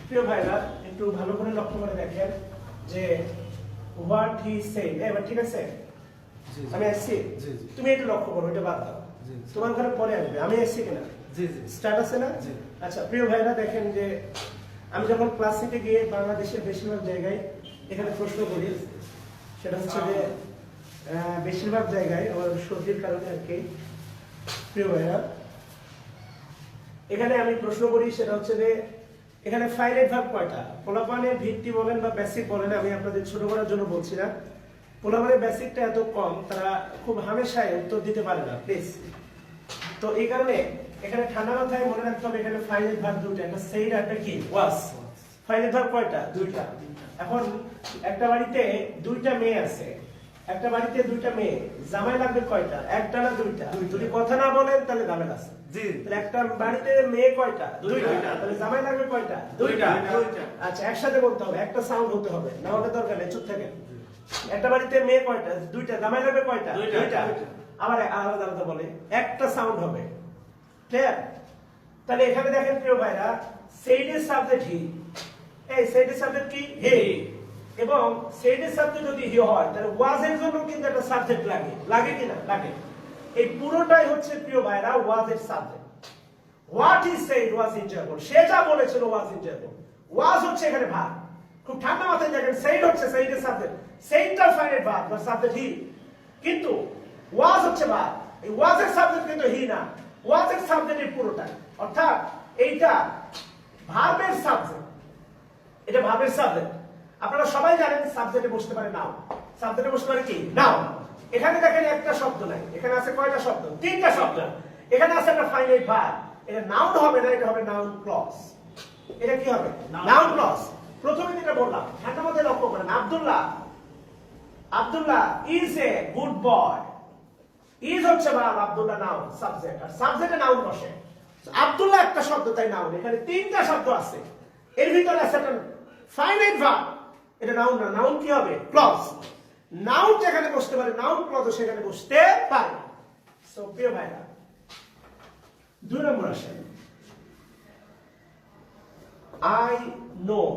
প্রিয় ভাইরা, একটু ভালো করে লক্ষ্য করে দেখেন যে হোয়াট হি সেড। এবার ঠিক আছে, আমি আসছি, তুমি একটু লক্ষ্য করো, এটা বাদ দাও, তোমার ঘরে পরে আসবে। আমি আসছি কিনা স্টার্ট আছে না? আচ্ছা প্রিয় ভাইরা দেখেন যে আমি যখন ক্লাস নিতে গিয়ে বাংলাদেশের বেশিরভাগ জায়গায় এখানে প্রশ্ন করি, সেটা হচ্ছে যে বেশিরভাগ জায়গায় আমার সর্দির কারণে আর কি, প্রিয় ভাইরা এখানে আমি প্রশ্ন করি, সেটা হচ্ছে যে এখানে ফাইনাইট ভার্ব কয়টা? পোলাপানের ভিত্তি বলেন বা বেসিক বলেন, আমি আপনাদের ছোট করার জন্য বলছি না। পোলাপানের বেসিকটা এত কম, তারা খুব হামেশায় উত্তর দিতে পারে না প্লিজ। তো এই কারণে এখানে ঠান্ডা মাথায় মনে রাখতে হবে, এখানে ফাইনাইট ভার্ব দুটো, একটা সেইড আর একটা কি ওয়াজ। ফাইনাইট ভার্ব কয়টা? দুইটা। এখন একটা বাড়িতে দুইটা মেয়ে আছে, একটা বাড়িতে দুইটা মেয়ে, জামাই লাগবে কয়টা? একটা না দুইটা? যদি কথা না বলেন তাহলে ঝামেলা আছে। তাহলে একটা বাড়িতে মেয়ে কয়টা? দুইটা। তাহলে জামাই লাগবে কয়টা? দুইটা। আচ্ছা একসাথে বলতে হবে, একটা সাউন্ড হতে হবে, না হলে দরকার নেই, চুপ থাকেন। একটা বাড়িতে মেয়ে কয়টা? দুইটা। জামাই লাগবে কয়টা? দুইটা। আবার আলাদা আলাদা বলে, একটা সাউন্ড হবে। ক্লিয়ার? তাহলে এখানে দেখেন প্রিয় ভাইরা, সেইডের সাবজেক্ট হি, এই সেইডের সাবজেক্ট কি? হি। এবং সেইডের সাবজেক্ট যদি হি হয়, তাহলে ওয়াজের জন্য কিন্তু একটা সাবজেক্ট লাগে। লাগে কিনা? লাগে। এই পুরোটাই হচ্ছে প্রিয় ভাইরা ওয়াজের সাবজেক্ট। What he said was enjoyable, সে যা বলেছিল ওয়াজ এনজয়েবল। ওয়াজ হচ্ছে এখানে ভার্ব, খুব ঠান্ডা মাথায় দেখেন, সেইড হচ্ছে সেইডের সাবজেক্ট, সেইডটা ফাইনাইট ভার্ব বা সাবজেক্ট হি, কিন্তু ওয়াজ হচ্ছে ভার্ব। এই ওয়াজের সাবজেক্ট কিন্তু হি না, ওয়াজের সাবজেক্টের পুরোটাই, অর্থাৎ এইটা ভার্বের সাবজেক্ট, এটা ভার্বের সাবজেক্ট। আপনারা সবাই জানেন সাবজেক্টে বসতে পারে নাউন, সাবজেক্টে বসতে পারে কি নাউন। এখানে দেখেন একটা শব্দ নাই, এখানে আছে কয়টা শব্দ? তিনটা শব্দ। এখানে আছে একটা ফাইনাইট ভার্ব, এটা নাউন হবে না, এটা হবে নাউন ক্লজ। এটা কি হবে? Noun clause. প্রথমে যেটা বললাম ঠান্ডা মাথায় লক্ষ্য করেন, Abdullah, Abdullah is a good boy. Is হচ্ছে ভার্ব, আব্দুল্লাহ নাউন, সাবজেক্ট, আর সাবজেক্টে নাউন বসে। আব্দুল্লাহ একটা শব্দ, তাই নাউন। এখানে তিনটা শব্দ আছে, এর ভিতরে আছে একটা ফাইনাইট ভার্ব, এটা নাউন না, নাউন কি হবে? ক্লজ। নাউন যেখানে বসতে পারে, নাউন ক্লজ সেখানে বসতে পারে। সো প্রিয় ভাইরা, 2 নম্বর আসেন, I know,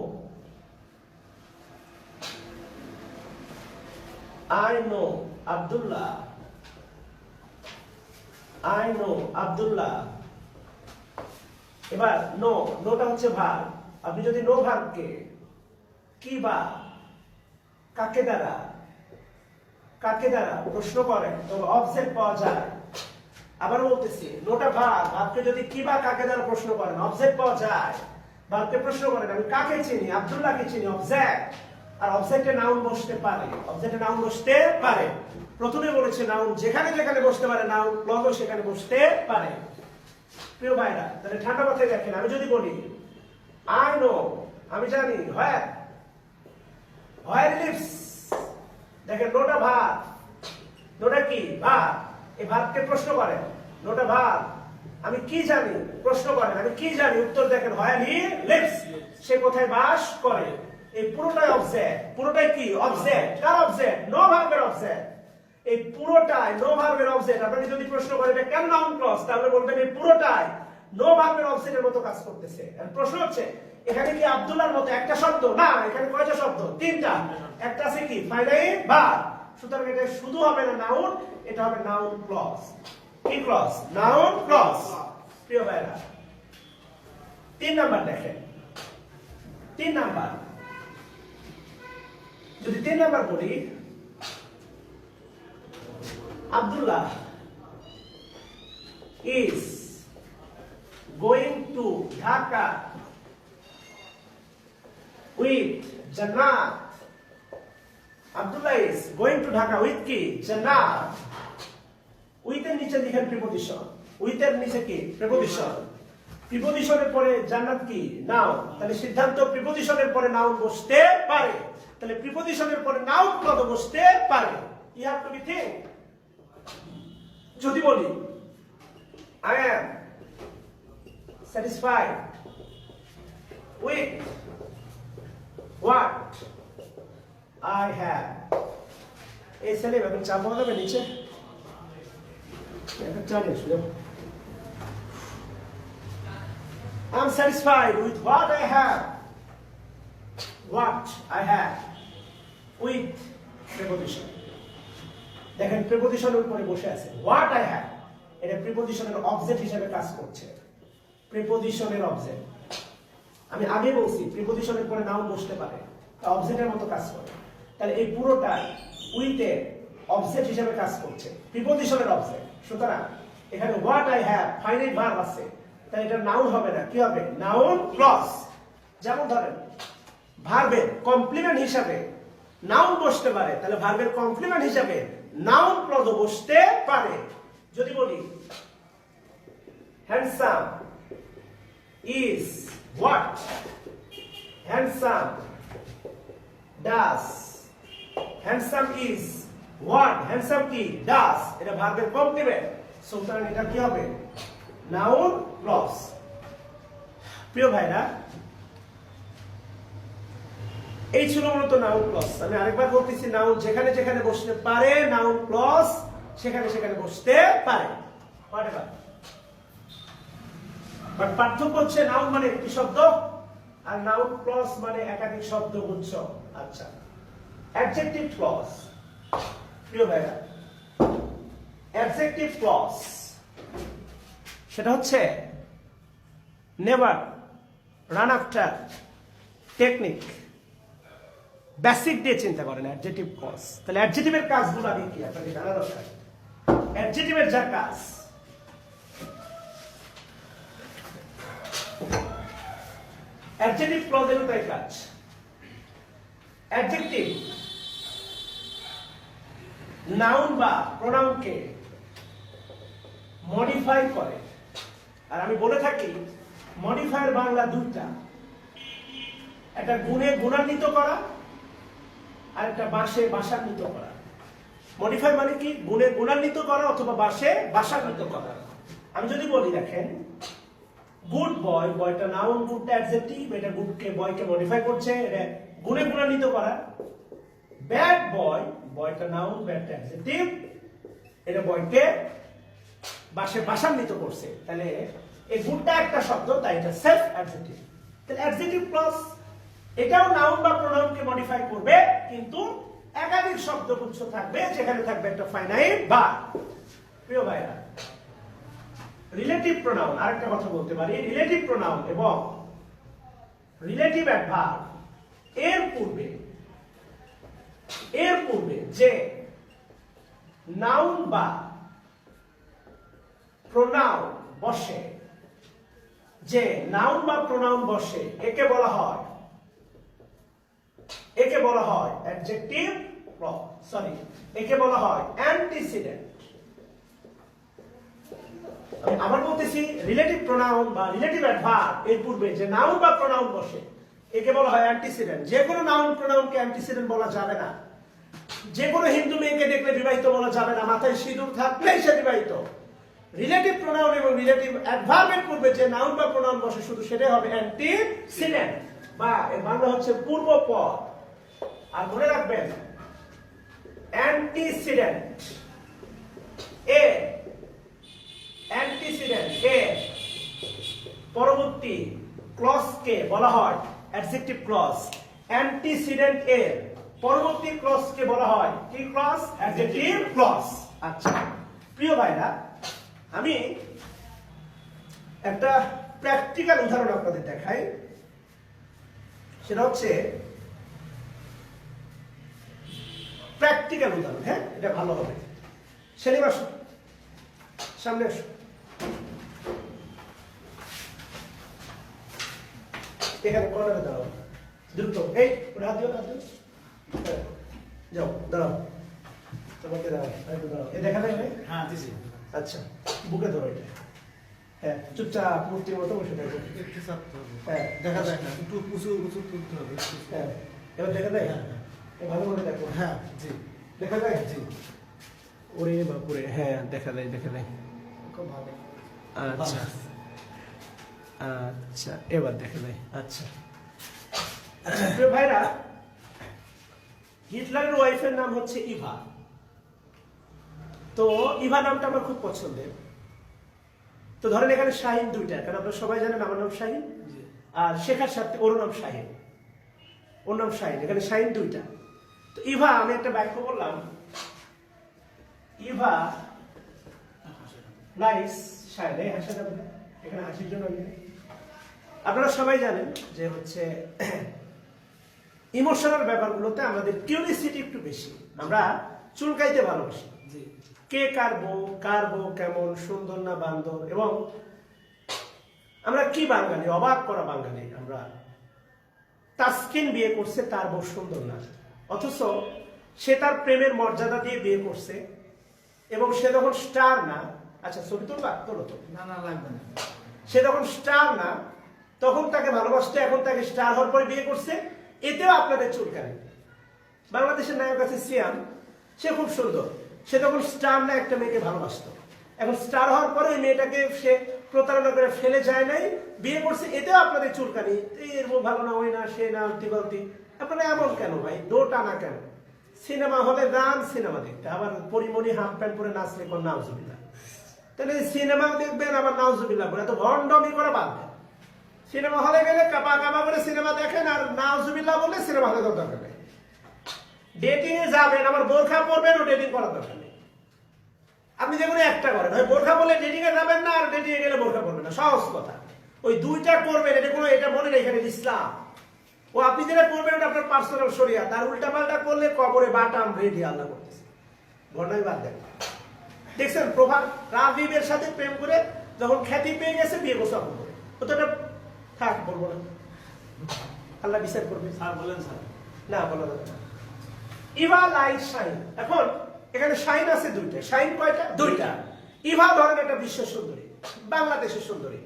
I know Abdullah, I know Abdullah। এবার নো, নোটা হচ্ছে ভার্ব। আপনি যদি নো ভার্বকে কি বা কাকে দ্বারা, কাকে দ্বারা প্রশ্ন করেন তবে অবজেক্ট পাওয়া যায়। আবার বলতেছি, নোটা ভার্ব, ভার্বকে যদি কি বা কাকে দ্বারা প্রশ্ন করেন অবজেক্ট পাওয়া যায়। ভার্বকে প্রশ্ন করেন আমি কাকে চিনি, আব্দুল্লাহকে চিনি, অবজেক্ট, আর অবজেক্টে নাউন বসতে পারে, অবজেক্টে নাউন বসতে পারে। প্রথমে বলেছে নাউন যেখানে যেখানে বসতে পারে, নাউন ক্লজও সেখানে বসতে পারে। প্রিয় ভাইরা, তাহলে ঠান্ডা মাথায় দেখেন, আমি যদি বলি আই নো, আমি জানি, হোয়ার, হোয়ার লিভস, দেখেন নোটা ভার্ব, নোটা কি? ভার্ব। এই ভার্বকে প্রশ্ন করেন, নোটা ভার্ব, আমি কি জানি, প্রশ্ন করেন আমি কি জানি, উত্তর দেখেন হোয়ার হি লিভস, সে কোথায় বাস করে। এই পুরোটাই অবজেক্ট, পুরোটাই কি? অবজেক্ট। কার অবজেক্ট? নো ভার্বের অবজেক্ট। এই পুরোটাই নো ভার্বের অবজেক্ট। আপনাকে যদি প্রশ্ন করে এটা কেন নাউন ক্লজ, তাহলে বলবেন এই পুরোটাই নো ভার্বের অবজেক্টের মতো কাজ করতেছে। আর প্রশ্ন হচ্ছে এখানে কি আব্দুল্লাহর মতো একটা শব্দ? না, এখানে কয়টা শব্দ? তিনটা। একটা আছে কি? Finite verb. সুতরাং এটা শুধু হবে না নাউন, এটা হবে নাউন ক্লজ। কি ক্লজ? Noun clause. প্রিয় ভাইরা, 3 নাম্বার দেখেন, 3 নাম্বার, যদি 3 নাম্বার বলি Abdullah is going to Dhaka with Jannat. Abdullah is going to Dhaka with কি? Jannat. With এর নিচে লিখেন প্রিপোজিশন, with এর নিচে কি? প্রিপোজিশন। প্রিপোজিশনের পরে জান্নাত কি? নাউন। তাহলে সিদ্ধান্ত প্রিপোজিশনের পরে নাউন বসতে পারে, তাহলে প্রিপোজিশনের পরে নাউন ক্লজ বসতে পারে। You have to be think। যদি বলি I am satisfied with what I have, এই ছেলে এখন চাপ বলা যাবে নিচে, এখন চালিয়ে শুনে I'm satisfied with what I have, what I have, with preposition। দেখেন প্রিপোজিশনের উপরে বসে আছে হোয়াট আই হ্যাভ, এটা প্রিপোজিশনের অবজেক্ট হিসেবে কাজ করছে। প্রিপোজিশনের অবজেক্ট, আমি আগে বলছি প্রিপোজিশনের পরে নাউন বসতে পারে, অবজেক্টের মতো কাজ করে। তাহলে এই পুরোটাই উইথ এর অবজেক্ট হিসেবে কাজ করছে, প্রিপোজিশনের অবজেক্ট। সুতরাং এখানে what I have finite verb আছে, তাহলে এটা নাউন হবে না, কি হবে? Noun clause. যেমন ধরেন ভার্বের কমপ্লিমেন্ট হিসাবে নাউন বসতে পারে, তাহলে ভার্বের কমপ্লিমেন্ট হিসাবে নাউন ক্লজ বসতে পারে। যদি বলি handsome is what, handsome does, handsome is what, handsome কি? ডাস। এটা ভার্বের কমপ্লিমেন্ট, সুতরাং এটা কি হবে? Noun clause. প্রিয় ভাইরা, এই ছিল মূলত নাউন ক্লজ। আমি আরেকবার বলতেছি, নাউন যেখানে যেখানে বসতে পারে, নাউন ক্লজ সেখানে সেখানে বসতে পারে। বাট পার্থক্য হচ্ছে নাউন মানে একটি শব্দ আর নাউন ক্লজ মানে একাধিক শব্দ গুচ্ছ। আচ্ছা, অ্যাডজেক্টিভ ক্লজ। প্রিয় ভাইরা, অ্যাডজেক্টিভ ক্লজ সেটা হচ্ছে never run after technique, basic দিয়ে চিন্তা করেন অ্যাডজেক্টিভ ক্লজ। তাহলে অ্যাডজেক্টিভের কাজগুলো আগে কি আপনাকে জানা দরকার। অ্যাডজেক্টিভের যা কাজ, অ্যাডজেক্টিভ ক্লজেরও তাই কাজ। অ্যাডজেক্টিভ নাউন বা প্রোনাউনকে মডিফাই করে। আর আমি বলে থাকি মডিফায়ার বাংলা দুইটা, একটা গুণে গুণান্বিত করা আর একটা বাসে বাসান্বিত করা। মডিফাই মানে কি? গুণে গুণান্বিত করা অথবা বাসে বাসান্বিত করা। আমি যদি বলি দেখেন গুড বয়, বয়টা নাউন, গুডটা অ্যাডজেক্টিভ, এটা গুডকে বয়কে মডিফাই করছে, এটা গুণে গুণান্বিত করা। ব্যাড বয়, বয়টা নাউন, ব্যাডটা অ্যাডজেক্টিভ, এটা বয়কে বাসে বাসান্বিত করছে। তাহলে এই গুডটা একটা শব্দ, তাই এটা সেলফ অ্যাডজেক্টিভ। তাহলে অ্যাডজেক্টিভ ক্লজ এটাও নাউন বা প্রোনাউনকে মডিফাই করবে, কিন্তু একাধিক শব্দগুচ্ছ থাকবে, যেখানে থাকবে একটা ফাইনাইট বা। প্রিয় ভাইরা, রিলেটিভ প্রোনাউন, আরেকটা কথা বলতে পারি, রিলেটিভ প্রোনাউন এবং রিলেটিভ অ্যাডভার্ব এর পূর্বে যে নাউন বা প্রোনাউন বসে, যে নাউন বা প্রোনাউন বসে, একে বলা হয় অ্যাডজেক্টিভ ক্লজ, একে বলা হয় অ্যান্টিসিডেন্ট। আমি আবার বলতেছি, রিলেটিভ প্রোনাউন বা রিলেটিভ অ্যাডভার্ব এর পূর্বে যে নাউন বা প্রোনাউন বসে, একে বলা হয় অ্যান্টিসিডেন্ট। যে কোনো নাউন প্রোনাউনকে অ্যান্টিসিডেন্ট বলা যাবে না। যে কোনো হিন্দু মেয়েকে দেখলে বিবাহিত বলা যাবে না, মাথায় সিঁদুর থাকলেই সে বিবাহিত। রিলেটিভ প্রোনাউন এবং রিলেটিভ অ্যাডভার্বের পূর্বে যে নাউন বা প্রোনাউন বসে, শুধু সেটাই হবে অ্যান্টিসিডেন্ট, বা এর বাংলা হচ্ছে পূর্বপদ। আর মনে রাখবেন অ্যান্টিসিডেন্ট এর পরবর্তী ক্লজকে বলা হয় অ্যাডজেক্টিভ ক্লজ। অ্যান্টিসিডেন্ট এর পরবর্তী ক্লজকে বলা হয় কি ক্লজ? Adjective clause. আচ্ছা প্রিয় ভাইরা, আমি একটা প্র্যাকটিক্যাল উদাহরণ আপনাদের দেখাই। সেটা হচ্ছে প্র্যাকটিক্যাল উদাহরণ। হ্যাঁ, এটা ভালো হবে। সেলিম আসো, সামনে আসো। এখানে কর্নারে দাঁড়াও, দ্রুত। এই হাত দিও, হাত দিও। যাও, দাঁড়াও, তোমাকে দাঁড়াও, একটু দাঁড়াও। এই দেখা যায়? হ্যাঁ দিছি। আচ্ছা, বুকে ধরো এটা। হ্যাঁ, চুপচাপ মূর্তির মতো বসে থাকো। একটু চাপতে হবে। হ্যাঁ, দেখা যায় না, একটু উঁচু উঁচু তুলতে হবে। হ্যাঁ, এবার দেখা যায়? ভালো করে দেখো। হ্যাঁ জি, দেখা যায়? জি, ওরে বাপুরে, হ্যাঁ দেখা যায়, দেখা যায়। খুব ভালো। আচ্ছা আচ্ছা, এবার দেখা যায়। আচ্ছা আচ্ছা প্রিয় ভাইরা, হিটলারের ওয়াইফের নাম হচ্ছে ইভা। তো ইভা নামটা আমার খুব পছন্দের। তো ধরেন এখানে শাহিন দুইটা, কারণ আপনারা সবাই জানেন আমার নাম শাহিন, আর শেখার সাথে ওর নাম শাহিন, ওর নাম শাহিন। এখানে শাহিন দুইটা। তো ইভা, আমি একটা বাক্য বললাম, ইভা নাইস শাহিন। এই হাসা যাবে না, এখানে হাসির জন্য আপনারা সবাই জানেন যে হচ্ছে ইমোশনাল ব্যাপারগুলোতে আমাদের কিউরিসিটি একটু বেশি। আমরা চুলকাইতে ভালোবাসি। কে কার বউ কেমন, সুন্দর না বান্দর। এবং আমরা কি বাঙালি, অবাক করা বাঙালি আমরা। তাসকিন বিয়ে করছে, তার বউ সুন্দর না, অথচ সে তার প্রেমের মর্যাদা দিয়ে বিয়ে করছে। এবং সে যখন স্টার না, আচ্ছা ছবি তোলো তো, না না লাগবে না, সে যখন স্টার না, তখন তাকে ভালোবাসতে, এখন তাকে স্টার হওয়ার পরে বিয়ে করছে। এতেও আপনাদের চুলকানি। বাংলাদেশের নায়ক আছে সিয়াম, সে খুব সুন্দর, সে তখন স্টার না একটা মেয়েকে ভালোবাসতো, এখন স্টার হওয়ার পরে ওই মেয়েটাকে সে প্রতারণা করে ফেলে যায় নাই, বিয়ে করছে। এতেও আপনাদের চুলকানি, এর বউ ভালো না, ওই না, সে না, অন্তি। আপনারা এমন কেন ভাই, দো টানা কেন? সিনেমা হলে গান, সিনেমা দেখতে, আবার পরিমণি হাফ প্যান্ট পরে নাচলে কোন নাউজুবিল্লাহ। তাহলে সিনেমা দেখবেন আবার নাউজুবিল্লাহ বলে, এত ভণ্ডমি করে বাদ দেন। সিনেমা হলে গেলে কাপা কাপা করে সিনেমা দেখেন, আর নাউজুবিল্লাহ বলে সিনেমা হলে দরকার নেই। ডেটিং এ যাবেন, আবার বোরখা পরবেন, ও ডেটিং করার দরকার নেই। আপনি যে কোনো একটা করেন, হয় বোরখা বলে ডেটিং এ যাবেন না, আর ডেটিং এ গেলে বোরখা পরবেন না, সহজ কথা। ওই দুইটা করবেন, এটা কোনো এটা মনে নেই এখানে ইসলাম। ও আপনি যেটা করবেন ওটা আপনার পার্সোনাল শরিয়া, তার উল্টা পাল্টা করলে কবরে বাটাম রেডি আল্লাহ করতেছে। ঘটনাই বাদ দেন। দেখছেন প্রভাব রাবিবের সাথে প্রেম করে যখন খ্যাতি পেয়ে গেছে বিয়ে করছে আপন করে, ও তো এটা থাক বলবো না, আল্লাহ বিচার করবে। স্যার বলেন স্যার। না বলা যাবে না। ইভা লাইক শাইন, এখন এখানে শাইন আছে দুইটা, শাইন কয়টা? দুইটা। ইভা ধরেন একটা বিশ্ব সুন্দরী, বাংলাদেশের সুন্দরী,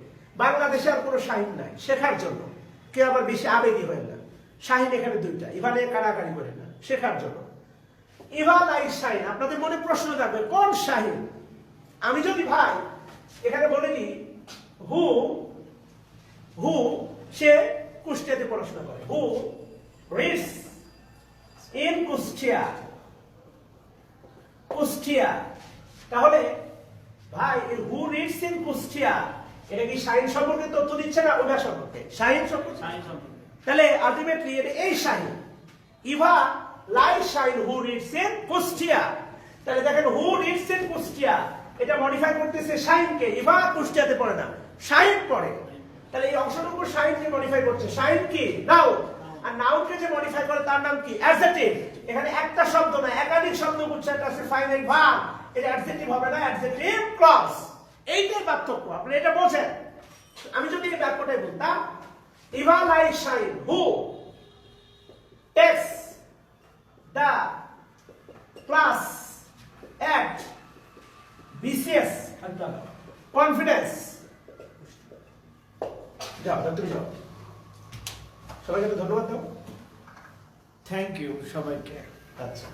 বাংলাদেশে আর কোনো শাইন নাই, শেখার জন্য। কেউ আবার বেশি আবেগী হয় না, শাহিন এখানে দুইটা, ইভা নিয়ে কাড়াকাড়ি করেন না, শেখার জন্য। ইভা লাইক শাইন, আপনাদের মনে প্রশ্ন থাকবে কোন শাহিন? আমি যদি ভাই এখানে বলে দিই হু, হু সে কুষ্টিয়াতে পড়াশোনা করে, হু রিডস ইন কুষ্টিয়া, কুষ্টিয়া, তাহলে ভাই হু রিডস ইন কুষ্টিয়া এটা কি শাহিন সম্পর্কে তথ্য দিচ্ছে না ওটা সম্পর্কে? শাহিন সম্পর্কে। তাহলে আলটিমেটলি এটা এই Shahin. Eva like Shahin who reads in Kushtia, তাহলে দেখেন হু রিডস ইন কুষ্টিয়া এটা মডিফাই করতেছে শাহিনকে, ইভা কুষ্টিয়াতে পড়ে না, শাহিন পড়ে। তাহলে এই অংশটুকু শাহিনকে মডিফাই করছে। শাহিন কি? নাউন। আর নাউনকে যে মডিফাই করে তার নাম কি? অ্যাডজেক্টিভ। এখানে একটা শব্দ না একাধিক শব্দ উচ্চারণ আছে, ফাইনাইট ভার্ব, এটা অ্যাডজেক্টিভ হবে না, অ্যাডজেক্টিভ ক্লজ। এইটাই পার্থক্য, আপনি এটা বোঝেন। আমি যদি এই বাক্যটাই বলতাম Eva like Shahin who takes the class at BCS confidence. যাও তুমি যাও, সবাইকে একটু ধন্যবাদ দাও। থ্যাংক ইউ সবাইকে। আচ্ছা,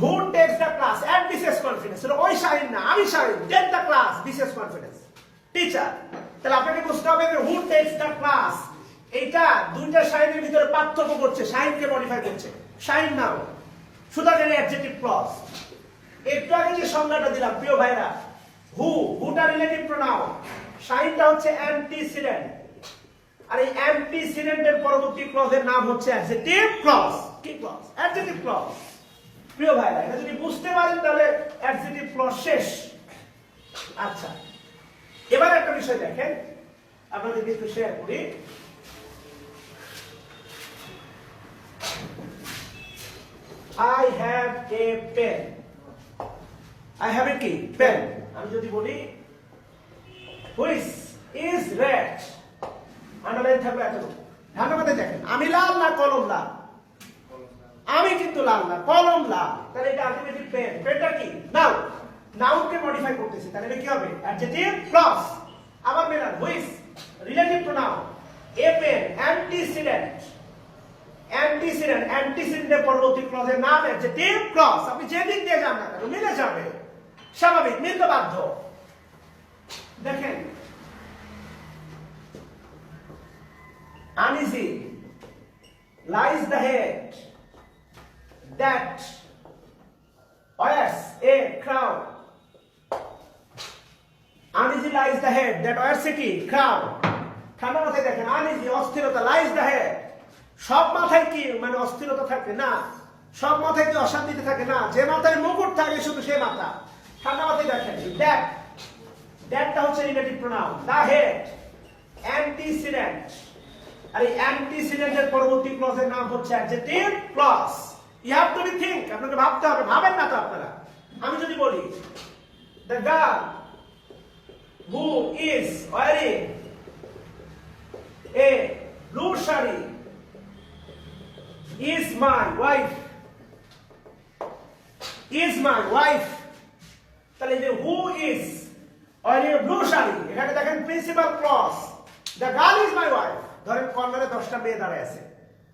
who takes the class at BCS confidence? ওই শাহিন না, আমি Shahin. take the class BCS confidence teacher. তাহলে আপনাকে বুঝতে হবে যে who takes the class এইটা দুইটা শাহিনের ভিতরে পার্থক্য করছে, শাহিনকে মডিফাই করছে। শাহিন নাও সুতরাং এর অ্যাডজেক্টিভ ক্লজ। একটু আগে যে সংজ্ঞাটা দিলাম প্রিয় ভাইরা, হুটা রিলেটিভ প্রোনাউন, শাহিনটা হচ্ছে অ্যান্টিসিডেন্ট, আর এই অ্যান্টিসিডেন্টের পরবর্তী ক্লজের নাম হচ্ছে অ্যাডজেক্টিভ ক্লজ। কি ক্লজ? Adjective clause. প্রিয় ভাইরা এটা যদি বুঝতে পারেন তাহলে অ্যাডজেক্টিভ ক্লজ শেষ। আচ্ছা, এবার একটা বিষয় দেখেন, আপনাদেরকে একটু শেয়ার করি। I have a pen. I have a কি? পেন। আমি যদি বলি which is red, আন্ডারলাইন থাকবে এতটুকু। ধান্যবাদে দেখেন আমি লাল না কলম লাল? আমি কিন্তু লাল না, কলম লাল। তাহলে এটা আলটিমেটলি পেন। পেনটা কি? নাউন। নাউনকে মডিফাই করতেছে, তাহলে এটা কি হবে? Adjective clause. আবার মেলান which relative pronoun, a pen antecedent, antecedent, অ্যান্টিসিডেন্টের পরবর্তী ক্লজের নাম অ্যাডজেক্টিভ ক্লজ। আপনি যে দিক দিয়ে যান না কেন মিলে যাবে, স্বাভাবিক, মিলতে বাধ্য। দেখেন uneasy lies the head that wears a crown. Uneasy lies the head that wears a কি? crown. ঠান্ডা মাথায় দেখেন uneasy অস্থিরতা, lies the head সব মাথায় কি মানে অস্থিরতা থাকে না, সব মাথায় কি অশান্তিতে থাকে না, যে মাথায় মুকুট থাকে শুধু সে মাথা। ঠান্ডা মাথায় দেখেন that, দ্যাটটা হচ্ছে relative pronoun, the head antecedent, আর এই অ্যান্টিসিডেন্টের পরবর্তী ক্লজের নাম হচ্ছে adjective clause. You have to be think, আপনাকে ভাবতে হবে, ভাবেন না তো আপনারা। আমি যদি বলি the girl who is wearing a blue sari is my wife, is my wife, তাহলে এই যে who is wearing a blue sari, এখানে দেখেন principal clause, the girl is my wife. ধরেন কর্নারে 10টা মেয়ে দাঁড়ায় আছে,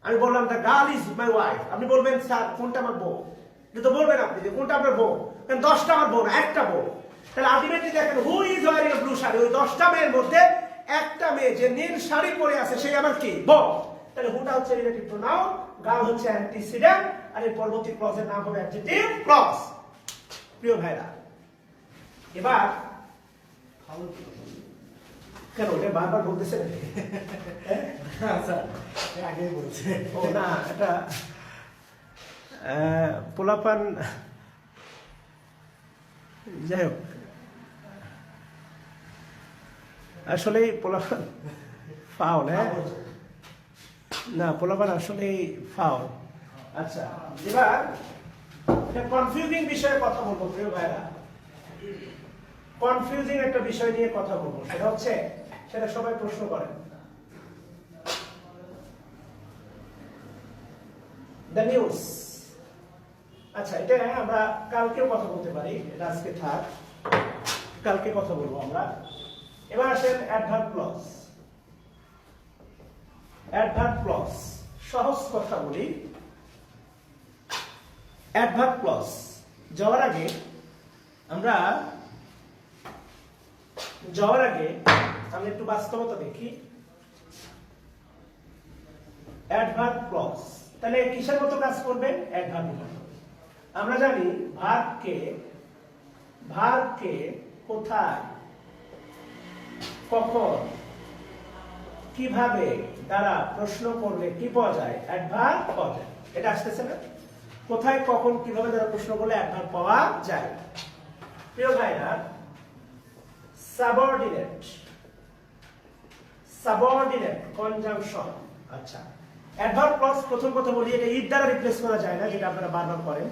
আমি বললাম the girl is my wife. আপনি বলবেন স্যার কোনটা আমার বউ? এটা তো বলবেন আপনি যে কোনটা আপনার বউ, কারণ 10টা আমার বউ না, একটা বউ। তাহলে আলটিমেটলি দেখেন হু is wearing a blue sari, ওই 10টা মেয়ের মধ্যে একটা মেয়ে যে নীল শাড়ি পরে আছে সেই আমার কি? বউ। তাহলে হুটা হচ্ছে রিলেটিভ প্রোনাউন, গার্ল হচ্ছে অ্যান্টিসিডেন্ট, আর এর পরবর্তী ক্লজের নাম হবে অ্যাডজেক্টিভ ক্লজ। প্রিয় ভাইরা এবার কেন এটা বারবার বলতেছে নাকি? আগেই বলছে। ও না, এটা পোলাপান, যাই হোক আসলে পোলাপান ফাউল, হ্যাঁ না, পোলাপান আসলে ফাউল। আচ্ছা, এবার কনফিউজিং বিষয়ে কথা বলবো প্রিয় ভাইরা। কনফিউজিং একটা বিষয় নিয়ে কথা বলবো, সেটা হচ্ছে, সেটা সবাই প্রশ্ন করেন, দ্য নিউজ। আচ্ছা, এটা আমরা কালকেও কথা বলতে পারি, এটা আজকে থাক, কালকে কথা বলবো আমরা। এবার আসেন অ্যাডভার্ব ক্লজ। অ্যাডভার্ব ক্লজ সহজ কথা বলি। অ্যাডভার্ব ক্লজ যাওয়ার আগে আমরা একটু বাস্তবতা দেখি। অ্যাডভার্ব ক্লজ তাহলে কিসের মতো কাজ করবে? অ্যাডভার্ব। আমরা জানি ভার্বকে কোথায়, কখন, কিভাবে দ্বারা প্রশ্ন করলে কি পাওয়া যায়? অ্যাডভার্ব পাওয়া যায়। এটা আসতেছে না? কোথায়, কখন, কিভাবে দ্বারা প্রশ্ন করলে অ্যাডভার্ব পাওয়া যায়। প্রিয় ভাইরা, সাবঅর্ডিনেট কনজাংশন। আচ্ছা, অ্যাডভার্ব ক্লজ প্রথম কথা বলি, এটা ইট দ্বারা রিপ্লেস করা যায় না, যেটা আপনারা বারবার করেন।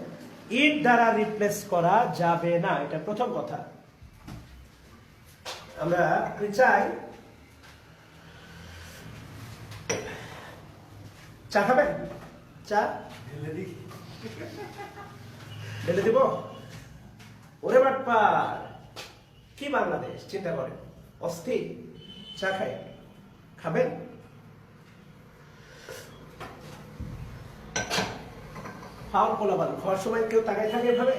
ইট দ্বারা রিপ্লেস করা যাবে না, এটা প্রথম কথা। আমরা চাই, চা খাবেন? চা ঢেলে দিব? ওরে বাটপার, কি বাংলাদেশ চিন্তা করেন, অস্থির। চা খাই, খাবেন? ফাউল পোলাপান, খাওয়ার সময় কেউ তাকায় থাকে এভাবে,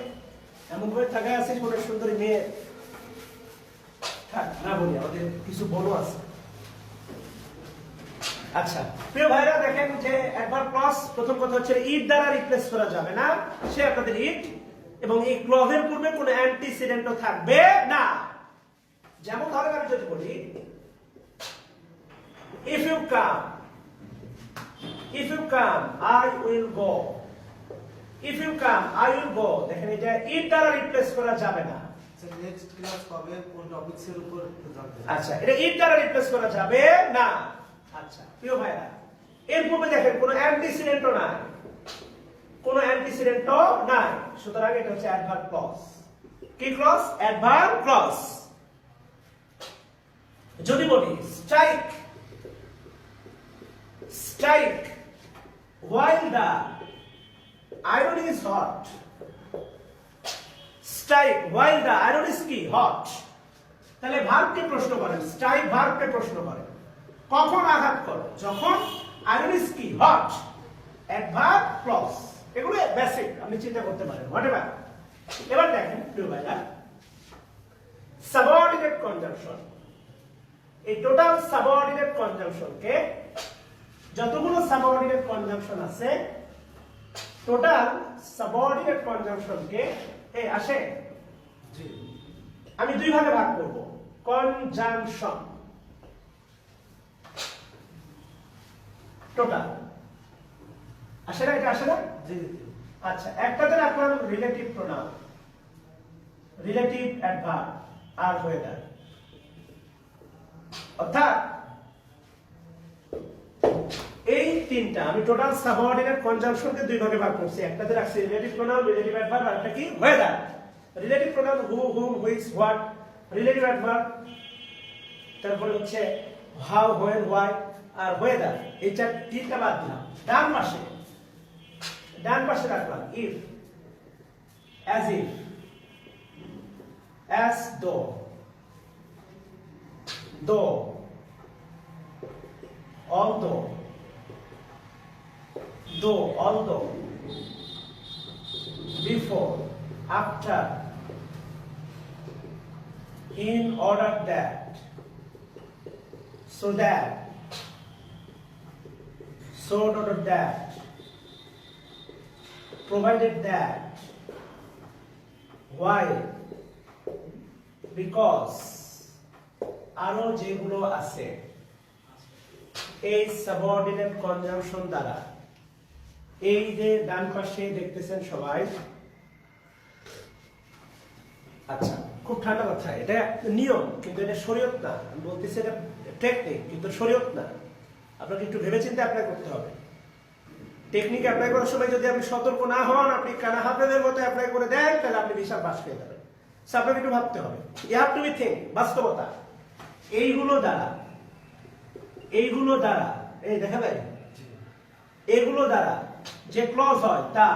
এমন ভাবে তাকায় আছে কোনো সুন্দরী মেয়ে। থাক, না বলি, আমাদের কিছু বলো আছে। আচ্ছা প্রিয় ভাইরা, দেখেন যে অ্যাডভার্ব ক্লজ প্রথম কথা হচ্ছে ইট দ্বারা রিপ্লেস করা যাবে না, সে আপনাদের ইট, এবং এই ক্লজের পূর্বে কোনো অ্যান্টিসিডেন্টও থাকবে না। যেমন ধরেন আমি যদি বলি, if you come I will go, if you come I will go, দেখেন এটা ইট দ্বারা রিপ্লেস করা যাবে না। নেক্সট ক্লাস কবে, কোন টপিকসের উপর জানতে? আচ্ছা, এটা ইট দ্বারা রিপ্লেস করা যাবে না। আচ্ছা প্রিয় ভাইরা, এর পূর্বে দেখেন কোনো অ্যান্টিসিডেন্টও নাই, কোনো অ্যান্টিসিডেন্টও নাই, সুতরাং এটা হচ্ছে অ্যাডভার্ব ক্লজ। কি ক্লজ? Adverb clause. যদি বলি strike while the iron is hot, strike while the iron is কি? হট। তাহলে ভার্বকে প্রশ্ন করেন, স্ট্রাইক ভার্বকে প্রশ্ন করেন, কখন আঘাত করো? যখন আয়রন ইজ কি? হট। অ্যাডভার্ব ক্লজ, এগুলো বেসিক, আপনি চিন্তা করতে পারেন, হোয়াটএভার। এবার দেখেন প্রিয় ভাইরা, সাবঅর্ডিনেট কনজাংশন। এই টোটাল সাবঅর্ডিনেট কনজাংশনকে, যতগুলো সাবঅর্ডিনেট কনজাংশন আছে, টোটাল সাবঅর্ডিনেট কনজাংশনকে আসে আমি দুই ভাগে ভাগ করব। কনজাংশন টোটাল আসে না? এটা আসে না? আচ্ছা, একটাতে রাখলাম রিলেটিভ প্রোনাউন, রিলেটিভ অ্যাডভার্ব আর ওয়েদার। অর্থাৎ এই তিনটা আমি টোটাল সাবঅর্ডিনেট কনজাংশনকে দুই ভাগে ভাগ করছি। একটাতে রাখছি রিলেটিভ প্রোনাউন, রিলেটিভ অ্যাডভার্ব, আর একটা কি? Whether. Relative pronoun who, whom, which, what. Relative adverb তারপরে হচ্ছে হাউ, হোয়েন, হোয়াই, আর ওয়েদার। এই তিনটা বাদ দিলাম। ডান পাশে রাখলাম if, as if, as though, দো, অলদো, দো, although, before, after, in order that, so that, so order that, provided that, why, because, আরো যেগুলো আছে এই সাবঅর্ডিনেট কনজাংশন দ্বারা, এই যে ডান পাশে দেখতেছেন সবাই। আচ্ছা, খুব ঠান্ডা কথা, এটা নিয়ম কিন্তু এটা শরীয়ত না। আমি বলতেছি এটা টেকনিক কিন্তু শরীয়ত না। আপনাকে একটু ভেবেচিন্তে অ্যাপ্লাই করতে হবে। টেকনিক অ্যাপ্লাই করার সময় যদি আপনি সতর্ক না হন, আপনি কানা হাফেজের মতো অ্যাপ্লাই করে দেন, তাহলে আপনি বিশাল বাস পেয়ে যাবেন। আপনাকে একটু ভাবতে হবে, you have to be think, বাস্তবতা। এইগুলো দ্বারা এই দেখা যায়, এগুলো দ্বারা যে ক্লজ হয় তা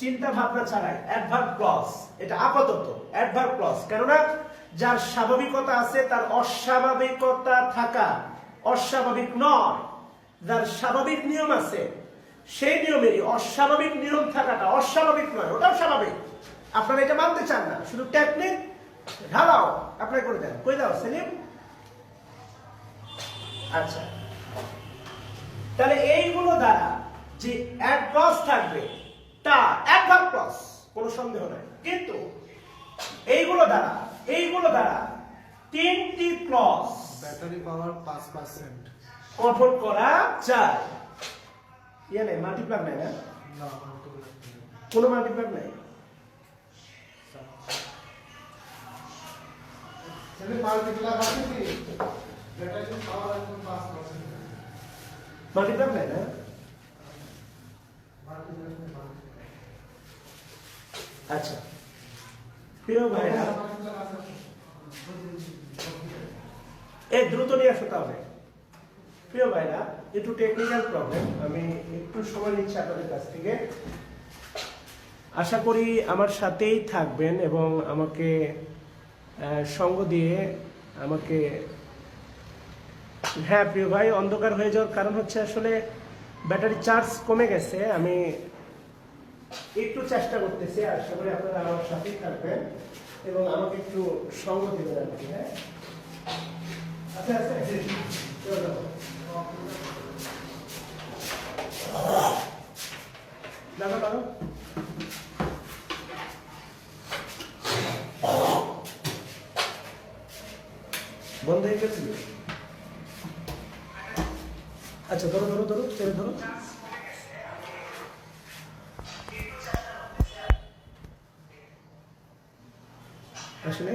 চিন্তা ভাবনা ছাড়াই অ্যাডভার্ব ক্লজ। এটা আপাতত অ্যাডভার্ব ক্লজ, কেননা যার স্বাভাবিকতা আছে তার অস্বাভাবিকতা থাকা অস্বাভাবিক নয়। যার স্বাভাবিক নিয়ম আছে সেই নিয়মেরই অস্বাভাবিক নিয়ম থাকাটা অস্বাভাবিক নয়, ওটাও স্বাভাবিক। আপনারা এটা মানতে চান না, শুধু টেকনিক ঢালাও অ্যাপ্লাই করে দেন। কই দাও সেলিম? আচ্ছা, তাহলে এইগুলো দ্বারা যে অ্যাড ক্লজ থাকবে তা অ্যাডভার্ব ক্লজ, কোনো সন্দেহ নাই। কিন্তু এইগুলো দ্বারা তিনটি ক্লজ ব্যাটারি পাওয়ার 5%। গঠন করা যায়। ইয়ে নেই, মাল্টিপ্লাগ নাই না, না multiple কোনো মাল্টিপ্লাগ নাই। সেটা মাল্টিপ্লাই আছে কি? ব্যাটারি পাওয়ার একদম 5%। মাল্টিপ্লাগ নাই না। আচ্ছা প্রিয় ভাইরা, এই দ্রুত নিয়ে আসতে হবে। প্রিয় ভাইরা, একটু টেকনিক্যাল প্রবলেম, আমি একটু সময় নিচ্ছি আপনাদের কাছ থেকে। আশা করি আমার সাথেই থাকবেন এবং আমাকে সঙ্গ দিয়ে আমাকে। হ্যাঁ প্রিয় ভাই, অন্ধকার হয়ে যাওয়ার কারণ হচ্ছে আসলে ব্যাটারি চার্জ কমে গেছে। আমি একটু চেষ্টা করতেছি, আশা করি আপনারা আমার সাথেই থাকবেন এবং আমাকে একটু সঙ্গ দিবেন আর কি। হ্যাঁ আচ্ছা আচ্ছা, চলো যাবো। লাগো লাগো। বন্ধ হয়ে গেছে। আচ্ছা ধরো ধরো ধরো, চেপে ধরো। আসলে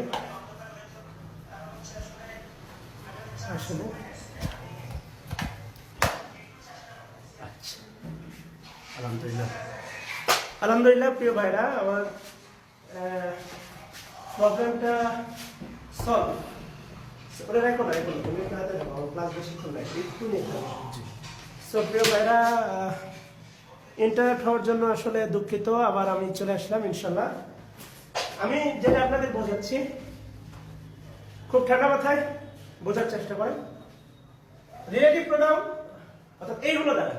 আসলে আচ্ছা, আলহামদুলিল্লাহ। আলহামদুলিল্লাহ। প্রিয় ভাইরা, আমার প্রবলেমটা সলভ। ওটা রেখো না, এখন তুমি একটু হাতে রাখো, আমার ক্লাস বেশিক্ষণ নাই, একটু নিয়ে থাকো। সো প্রিয় ভাইরা, ইন্টারনেট হওয়ার জন্য আসলে দুঃখিত। আবার আমি চলে আসলাম ইনশাল্লাহ। আমি যেটা আপনাদের বোঝাচ্ছি খুব ঠান্ডা মাথায় বোঝার চেষ্টা করেন। রিলেটিভ প্রোনাউন অর্থাৎ এইগুলো দ্বারা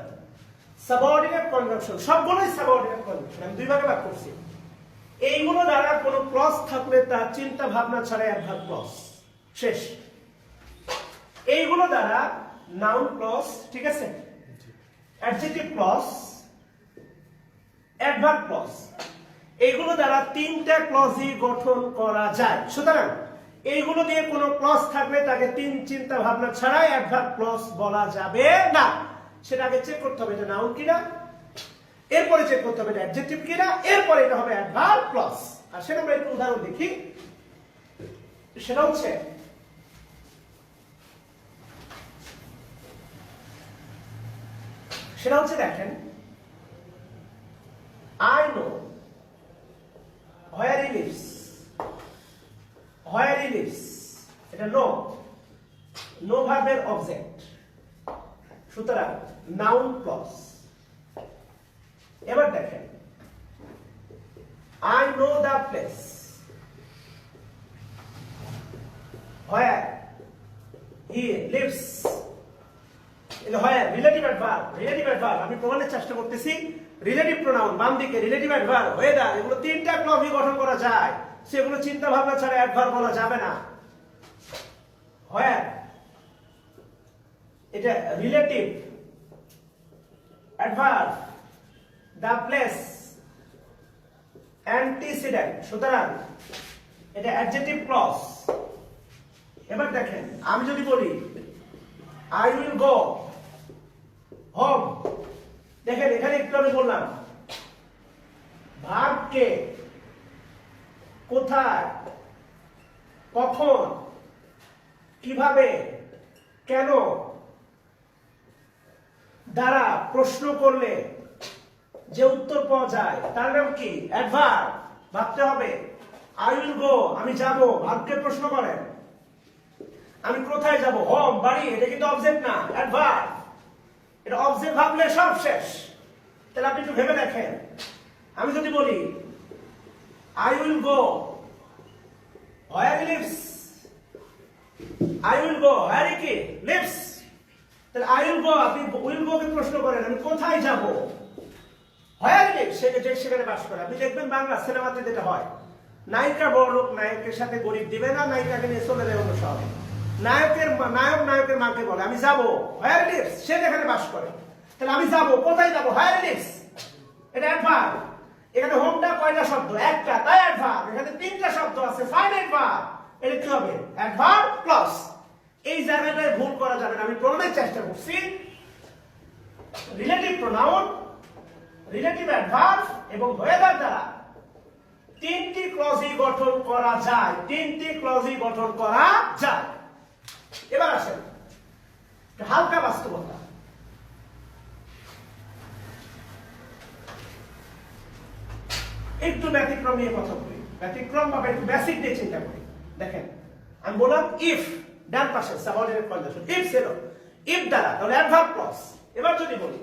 সাবঅর্ডিনেট কনজাংশন, সবগুলোই সাবঅর্ডিনেট কনজাংশন, আমি দুই ভাগে ভাগ করছি। এইগুলো দ্বারা কোনো ক্লজ থাকলে তার চিন্তা ভাবনা ছাড়াই অ্যাডভার্ব ক্লজ শেষ। এইগুলো দ্বারা নাউন ক্লজ, ঠিক আছে, অ্যাডজেক্টিভ ক্লজ, অ্যাডভার্ব ক্লজ, এইগুলো দ্বারা তিনটা ক্লজই গঠন করা যায়। সুতরাং এইগুলো দিয়ে কোনো ক্লজ থাকলে তাকে তিন চিন্তা ভাবনা ছাড়াই অ্যাডভার্ব ক্লজ বলা যাবে না। সেটা আগে চেক করতে হবে এটা নাউন কিনা, এরপরে চেক করতে হবে এটা অ্যাডজেক্টিভ কিনা, এরপরে এটা হবে অ্যাডভার্ব ক্লজ। আর সেটা আমরা একটু উদাহরণ দেখি। সেটা হচ্ছে দেখেন, I know where he lives. Where he lives, এটা নো, নো ভার্বের অবজেক্ট, সুতরাং নাউন ক্লজ। এবার দেখেন, I know the place where he lives. এটা হয় রিলেটিভ অ্যাডভার্ব। রিলেটিভ অ্যাডভার্ব আমি প্রমাণের চেষ্টা করতেছি। রিলেটিভ প্রোনাউন বাম দিকে, রিলেটিভ অ্যাডভার্ব, ওয়েদার, এগুলো তিনটা ক্লজই গঠন করা যায়, সেগুলো চিন্তা ভাবনা ছাড়া অ্যাডভার্ব বলা যাবে না। হয় এটা relative adverb, the place, antecedent, সুতরাং এটা অ্যাডজেক্টিভ ক্লজ। এবার দেখেন, আমি যদি বলি I will go home, দেখেন এখানে একটু আমি বললাম ভার্বকে কোথায় কখন, কিভাবে, কেন দ্বারা প্রশ্ন করলে যে উত্তর পাওয়া যায় তার নাম কি? অ্যাডভার্ব। ভাবতে হবে। আই উইল গো, আমি যাব, ভাবকে প্রশ্ন করেন। আমি কোথায় যাব? হোম, বাড়ি। এটা কিন্তু অবজেক্ট না, অ্যাডভার্ব। এটা অবজেক্ট ভাবলে সব শেষ। তাহলে আপনি একটু ভেবে দেখেন। আমি যদি বলি I will go where lives, I will go where কি লিভস, তাহলে আই উইল গো, আপনি উইল গো কে প্রশ্ন করেন আমি কোথায় যাব। হোয়ার লিভস, সেখানে বাস করে। আপনি দেখবেন বাংলা সিনেমাতে যেটা হয়, নায়িকা বড় লোক নায়কের সাথে গরিব দিবে না, নায়িকাকে নিয়ে চলে যায় অন্য শহরে। নায়কের মাকে বলে আমি যাব, হোয়ার লিভস, সে যেখানে বাস করে। তাহলে আমি যাব, কোথায় যাব? হোয়ার লিভস। এটা অ্যাডভার্ব। এখানে হোমটা কয়টা শব্দ? একটা, তাই অ্যাডভার্ব। এখানে তিনটা শব্দ আছে, ফাইনাইট ভার্ব। এটা কি হবে? Adverb clause. এই জায়গাটায় ভুল করা যাবে না। আমি প্রমাণের চেষ্টা করছি। রিলেটিভ প্রোনাউন, রিলেটিভ অ্যাডভার্ব এবং ওয়েদার দ্বারা তিনটি ক্লজই গঠন করা যায়। তিনটি ক্লজই গঠন করা যায়। এবার আসেন হালকা বাস্তবতা। একটু ব্যতিক্রম নিয়ে কথা বলি। ব্যতিক্রম বা একটু বেসিক দিয়ে চিন্তা করি। দেখেন, আমি বললাম ইফ, ডান পাশে সাবঅর্ডিনেট কন্ডিশন, ইফ ছিল, ইফ দ্বারা তাহলে অ্যাডভার্ব ক্লজ। এবার যদি বলি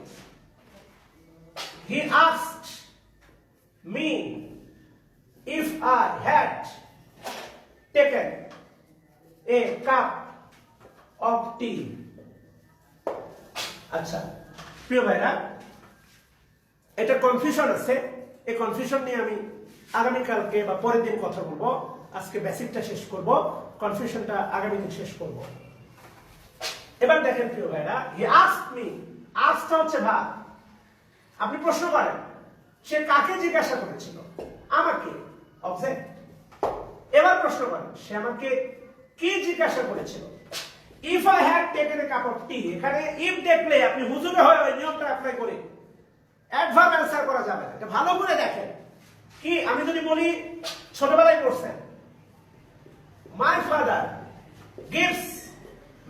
he asked me if I had taken a cup of tea. আচ্ছা প্রিয় ভাইরা, এটা কনফিউশন আছে। এই কনফিউশন নিয়ে আমি আগামীকালকে বা পরের দিন কথা বলবো। আজকে বেসিকটা শেষ করব, কনফিউশনটা আগামী দিন শেষ করব। এবার দেখেন প্রিয় ভাইরা, হি আস্কড মি, আস্কটা হচ্ছে ভাব। আপনি প্রশ্ন করেন সে কাকে জিজ্ঞাসা করেছিল? আমাকে, অবজেক্ট। এবার প্রশ্ন করেন সে আমাকে কি জিজ্ঞাসা করেছিল? If I had taken a cup of tea, এখানে ইফ দেখলে আপনি হুজুরে হয় ওই নিয়মটা অ্যাপ্লাই করে অ্যাডভার্ব অ্যানসার করা যাবে না। এটা ভালো করে দেখেন। কি আমি যদি বলি ছোটবেলায় পড়ছেন, my father gives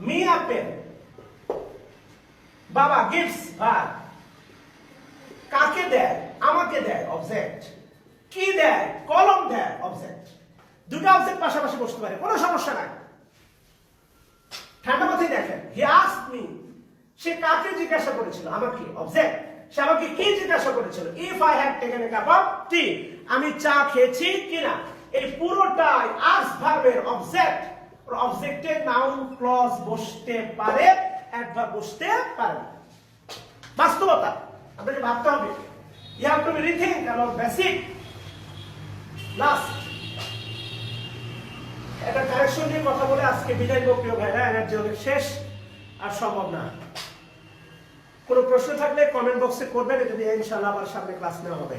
me a pen, বাবা গিভস ভার, কাকে দেয়? আমাকে দেয়, অবজেক্ট। কি দেয়? কলম দেয়, অবজেক্ট। দুটো অবজেক্ট পাশাপাশি বসতে পারে, কোনো সমস্যা নাই। ঠান্ডা মাথায় দেখেন, হি আস্কড মি, সে কাকে জিজ্ঞাসা করেছিল? আমাকে, অবজেক্ট। সে আমাকে কি জিজ্ঞাসা করেছিল? If I had taken a cup of tea, আমি চা খেয়েছি কিনা। এই পুরোটাই আস্ক ভার্বের অবজেক্ট। অবজেক্টের নাউন ক্লজ বসতে পারে, অ্যাডভার্ব বসতে পারে না। বাস্তবতা আপনাকে ভাবতে হবে। You have to be rethink about basic. Last একটা কারেকশন নিয়ে কথা বলে আজকে বিদায় করব প্রিয় ভাইরা। এনার্জি অনেক শেষ, আর সম্ভব না। কোনো প্রশ্ন থাকলে কমেন্ট বক্সে করবেন, এটা দিয়ে ইনশাআল্লাহ আবার সামনে ক্লাস নেওয়া হবে।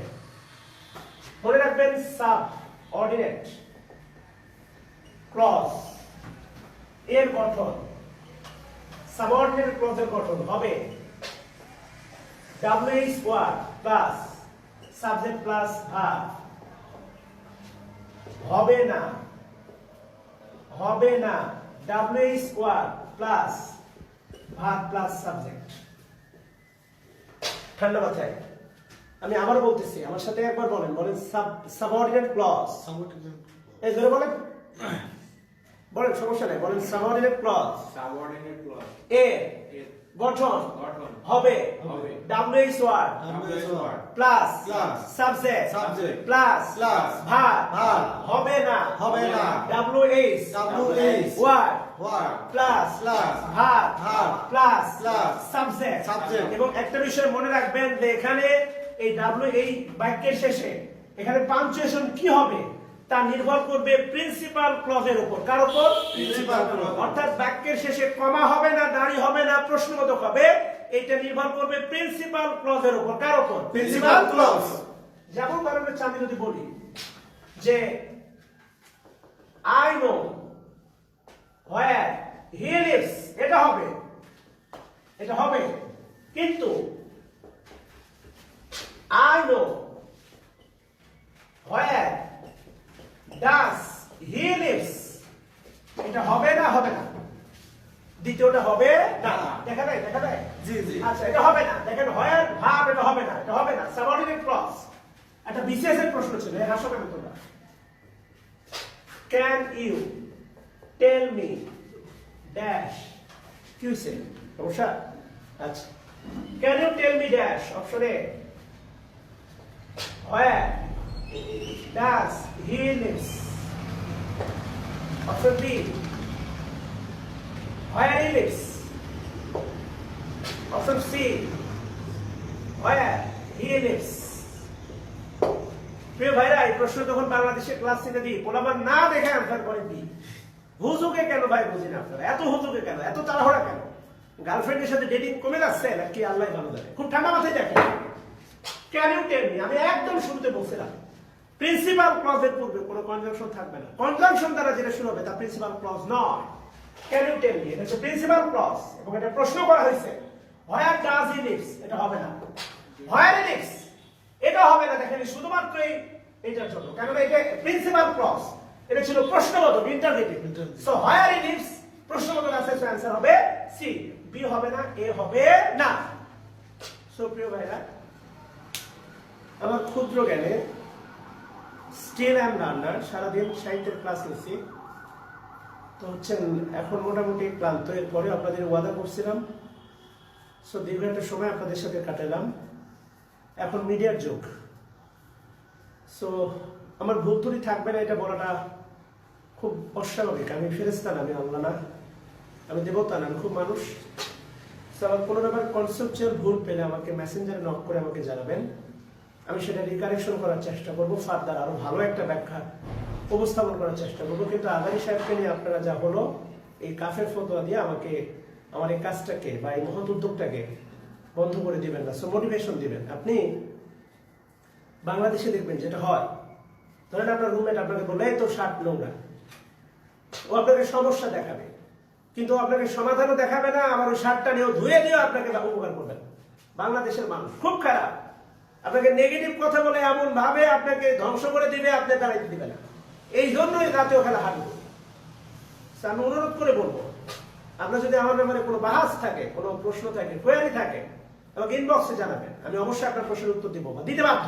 মনে রাখবেন সাবঅর্ডিনেট ক্লজ এর গঠন, সাবঅর্ডিনেট ক্লজের গঠন হবে WH word plus subject plus verb. হবে না, হবে না WH word plus verb plus subject. ঠান্ডা মাথায় আমি আবার বলতেছি, আমার সাথে একবার বলেন, বলেন সাবঅর্ডিনেট ক্লজ। এই ধরে বলেন, বলেন, সমস্যা নেই, বলেন সাবঅর্ডিনেট ক্লজ। সাবঅর্ডিনেট ক্লজ এর গঠন হবে WH word plus subject plus verb. হবে না WH word plus verb plus subject. এবং একটা বিষয় মনে রাখবেন যে এখানে এই এই বাক্যের শেষে এখানে পাঞ্চুয়েশন কি হবে তা নির্ভর করবে প্রিন্সিপাল ক্লজের উপর। কার উপর? Principal clause. অর্থাৎ বাক্যের শেষে কমা হবে না, দাঁড়ি হবে না, প্রশ্নবোধক হবে। এটা নির্ভর করবে প্রিন্সিপাল ক্লজের উপর। কার উপর? Principal clause. যেমন ধরেন আমি যদি বলি যে I know where he lives, এটা হবে, এটা হবে। কিন্তু I know where does he lives, এটা হবে না হবে না দ্বিতীয়টা হবে না দেখা যায় জি জি আচ্ছা এটা হবে না দেখেন হয় ভাব এটা হবে না সাবঅর্ডিনেট ক্লজ একটা বিসিএস এর প্রশ্ন ছিল এই হাসো কেন তোমরা can you tell me dash কি হইছে সমস্যা আচ্ছা can you tell me dash option এ where does he lives option B where he lives option C where he lives প্রিয় ভাইরা এই প্রশ্ন যখন বাংলাদেশের ক্লাস থেকে দিই পোলাবার না দেখে আনসার করে দিই হুজুকে কেন ভাই বুঝি না আপনারা এত হুজুকে কেন এত তাড়াহুড়া কেন গার্লফ্রেন্ডের সাথে ডেটিং কমে যাচ্ছে নাকি আল্লাহ ভালো জানে খুব ঠান্ডা মাথায় দেখেন ক্যান ইউ টেল মি আমি একদম শুরুতে বলছিলাম প্রিন্সিপাল ক্লজের পূর্বে কোনো কনজাংশন থাকবে না কনজাংশন দ্বারা যেটা শুরু হবে তা প্রিন্সিপাল ক্লজ নয় ক্যান ইউ টেল মি এটা হচ্ছে প্রিন্সিপাল ক্লজ এবং এটা প্রশ্ন করা হয়েছে হোয়ার ডাজ হি লিভস এটা হবে না হোয়ার হি লিভস এটা হবে না দেখেন শুধুমাত্র এইটার জন্য কারণ এটা প্রিন্সিপাল ক্লজ এটা ছিল প্রশ্নবোধক interrogative so where he leaves প্রশ্নবোধক আছে সো आंसर হবে সি বি হবে না এ হবে না সো প্রিয় ভাইরা আমার ক্ষুদ্র জ্ঞানে স্টিল অ্যান্ড লার্নার সারাদিন সাহিত্যের ক্লাস নিচ্ছি তো হচ্ছেন এখন মোটামুটি ক্লান্ত এরপরে আপনাদের ওয়াদা করছিলাম সো দীর্ঘ একটা সময় আপনাদের সাথে কাটালাম এখন মিডিয়ার যুগ সো আমার ভুল ত্রুটি থাকবে না এটা বলাটা খুব অস্বাভাবিক আমি ফেরেশতা না আমি আল্লাহ না আমি দেবতা না আমি খুব মানুষ সো আমার কোনো ব্যাপার কনসেপচুয়াল ভুল পেলে আমাকে মেসেঞ্জারে নক করে আমাকে জানাবেন আমি সেটা রিকারেকশন করার চেষ্টা করবো ফার্দার আরো ভালো একটা ব্যাখ্যা উপস্থাপন করার চেষ্টা করবো কিন্তু আগামী সাহেবকে নিয়ে আপনারা যা হলো এই কাফের ফতোয়া দিয়ে আমাকে আমার এই কাজটাকে বা এই মহৎ উদ্যোগটাকে বন্ধ করে দিবেন না সো মোটিভেশন দিবেন আপনি বাংলাদেশে দেখবেন যেটা হয় ধরেন আপনার রুমমেট আপনাকে বলে তোর শার্ট নোংরা ও আপনাকে সমস্যা দেখাবে কিন্তু আপনাকে সমাধানও দেখাবে না আমার ওই শার্টটা নিয়েও ধুয়ে দিয়েও আপনাকে উপকার করবেন বাংলাদেশের মানুষ খুব খারাপ আপনাকে নেগেটিভ কথা বলে এমন ভাবে আপনাকে ধ্বংস করে দিবে আপনি দাঁড়াইতে দিবে না এই জন্যই জাতীয় খেলা হারবে আমি অনুরোধ করে বলবো আপনার যদি আমার ব্যাপারে কোনো বাহাস থাকে কোনো প্রশ্ন থাকে কোয়ারি থাকে আমাকে ইনবক্সে জানাবেন আমি অবশ্যই আপনার প্রশ্নের উত্তর দিব বা দিতে বাধ্য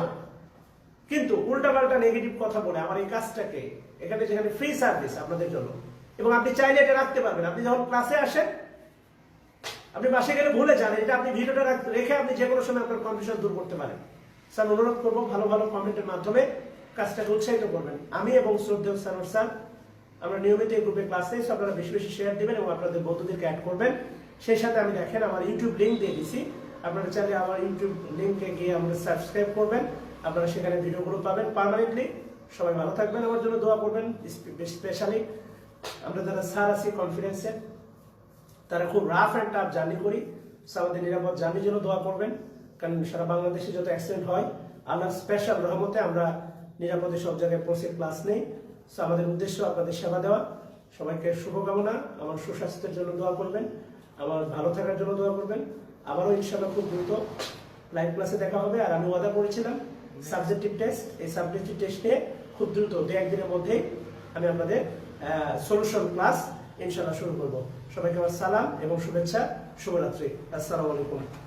কিন্তু উল্টাপাল্টা নেগেটিভ কথা বলে আমার এই কাজটাকে এখানে যেখানে ফ্রি সার্ভিস আপনাদের জন্য এবং আপনি চাইলে এটা রাখতে পারবেন আপনি যখন ক্লাসে আসেন আপনি বাসে গেলে ভুলে যান এটা আপনি ভিডিওটা রেখে আপনি যে কোনো সময় আপনার কনফিউশন দূর করতে পারেন স্যার অনুরোধ করবো ভালো ভালো কমেন্টের মাধ্যমে কাজটাকে উৎসাহিত করবেন আমি এবং শ্রদ্ধেয় সানোর স্যার আমরা নিয়মিত এই গ্রুপে ক্লাস নিই আপনারা বেশি বেশি শেয়ার দিবেন এবং আপনাদের বন্ধুদেরকে অ্যাড করবেন সেই সাথে আমি দেখেন আমার ইউটিউব লিঙ্ক দিয়ে দিছি আপনারা চাইলে আমার ইউটিউব লিঙ্কে গিয়ে আমাদের সাবস্ক্রাইব করবেন আপনারা সেখানে ভিডিওগুলো পাবেন পার্মানেন্টলি সবাই ভালো থাকবেন আমার জন্য দোয়া করবেন স্পেশালি আমরা যারা স্যার আছি কনফিডেন্সে তারা খুব রাফ অ্যান্ড টাফ জার্নি করি আমাদের নিরাপদ জার্নির জন্য দোয়া করবেন কারণ সারা বাংলাদেশে যত অ্যাক্সিডেন্ট হয় আল্লাহর স্পেশাল রহমতে আমরা নিরাপদে সব জায়গায় পৌঁছে ক্লাস নেই সো আমাদের উদ্দেশ্য আপনাদের সেবা দেওয়া সবাইকে শুভকামনা আমার সুস্বাস্থ্যের জন্য দোয়া করবেন আমার ভালো থাকার জন্য দোয়া করবেন আবারও ইনশাআল্লাহ খুব দ্রুত লাইভ ক্লাসে দেখা হবে আর আমি ওয়াদা করেছিলাম সাবজেক্টিভ টেস্ট এই সাবজেক্টিভ টেস্ট নিয়ে খুব দ্রুত দু একদিনের মধ্যেই আমি আপনাদের সলিউশন ক্লাস ইনশাআল্লাহ শুরু করব সবাইকে আমার সালাম এবং শুভেচ্ছা শুভরাত্রি আসসালামু আলাইকুম